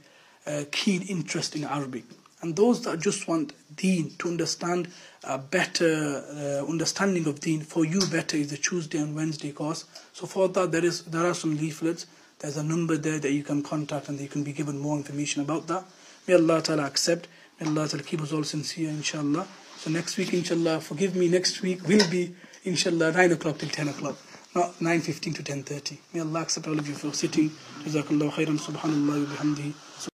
keen interest in Arabic. And those that just want deen, to understand a better understanding of deen. For you, better is the Tuesday and Wednesday course. So for that, there are some leaflets. There's a number there that you can contact, and you can be given more information about that. May Allah Ta'ala accept. May Allah Ta'ala keep us all sincere, inshallah. So next week, inshallah, forgive me, next week will be, inshallah, 9 o'clock till 10 o'clock. Not 9:15 to 10:30. May Allah accept all of you for sitting. Jazakallahu khairan. Subhanallah wa bihamdihi.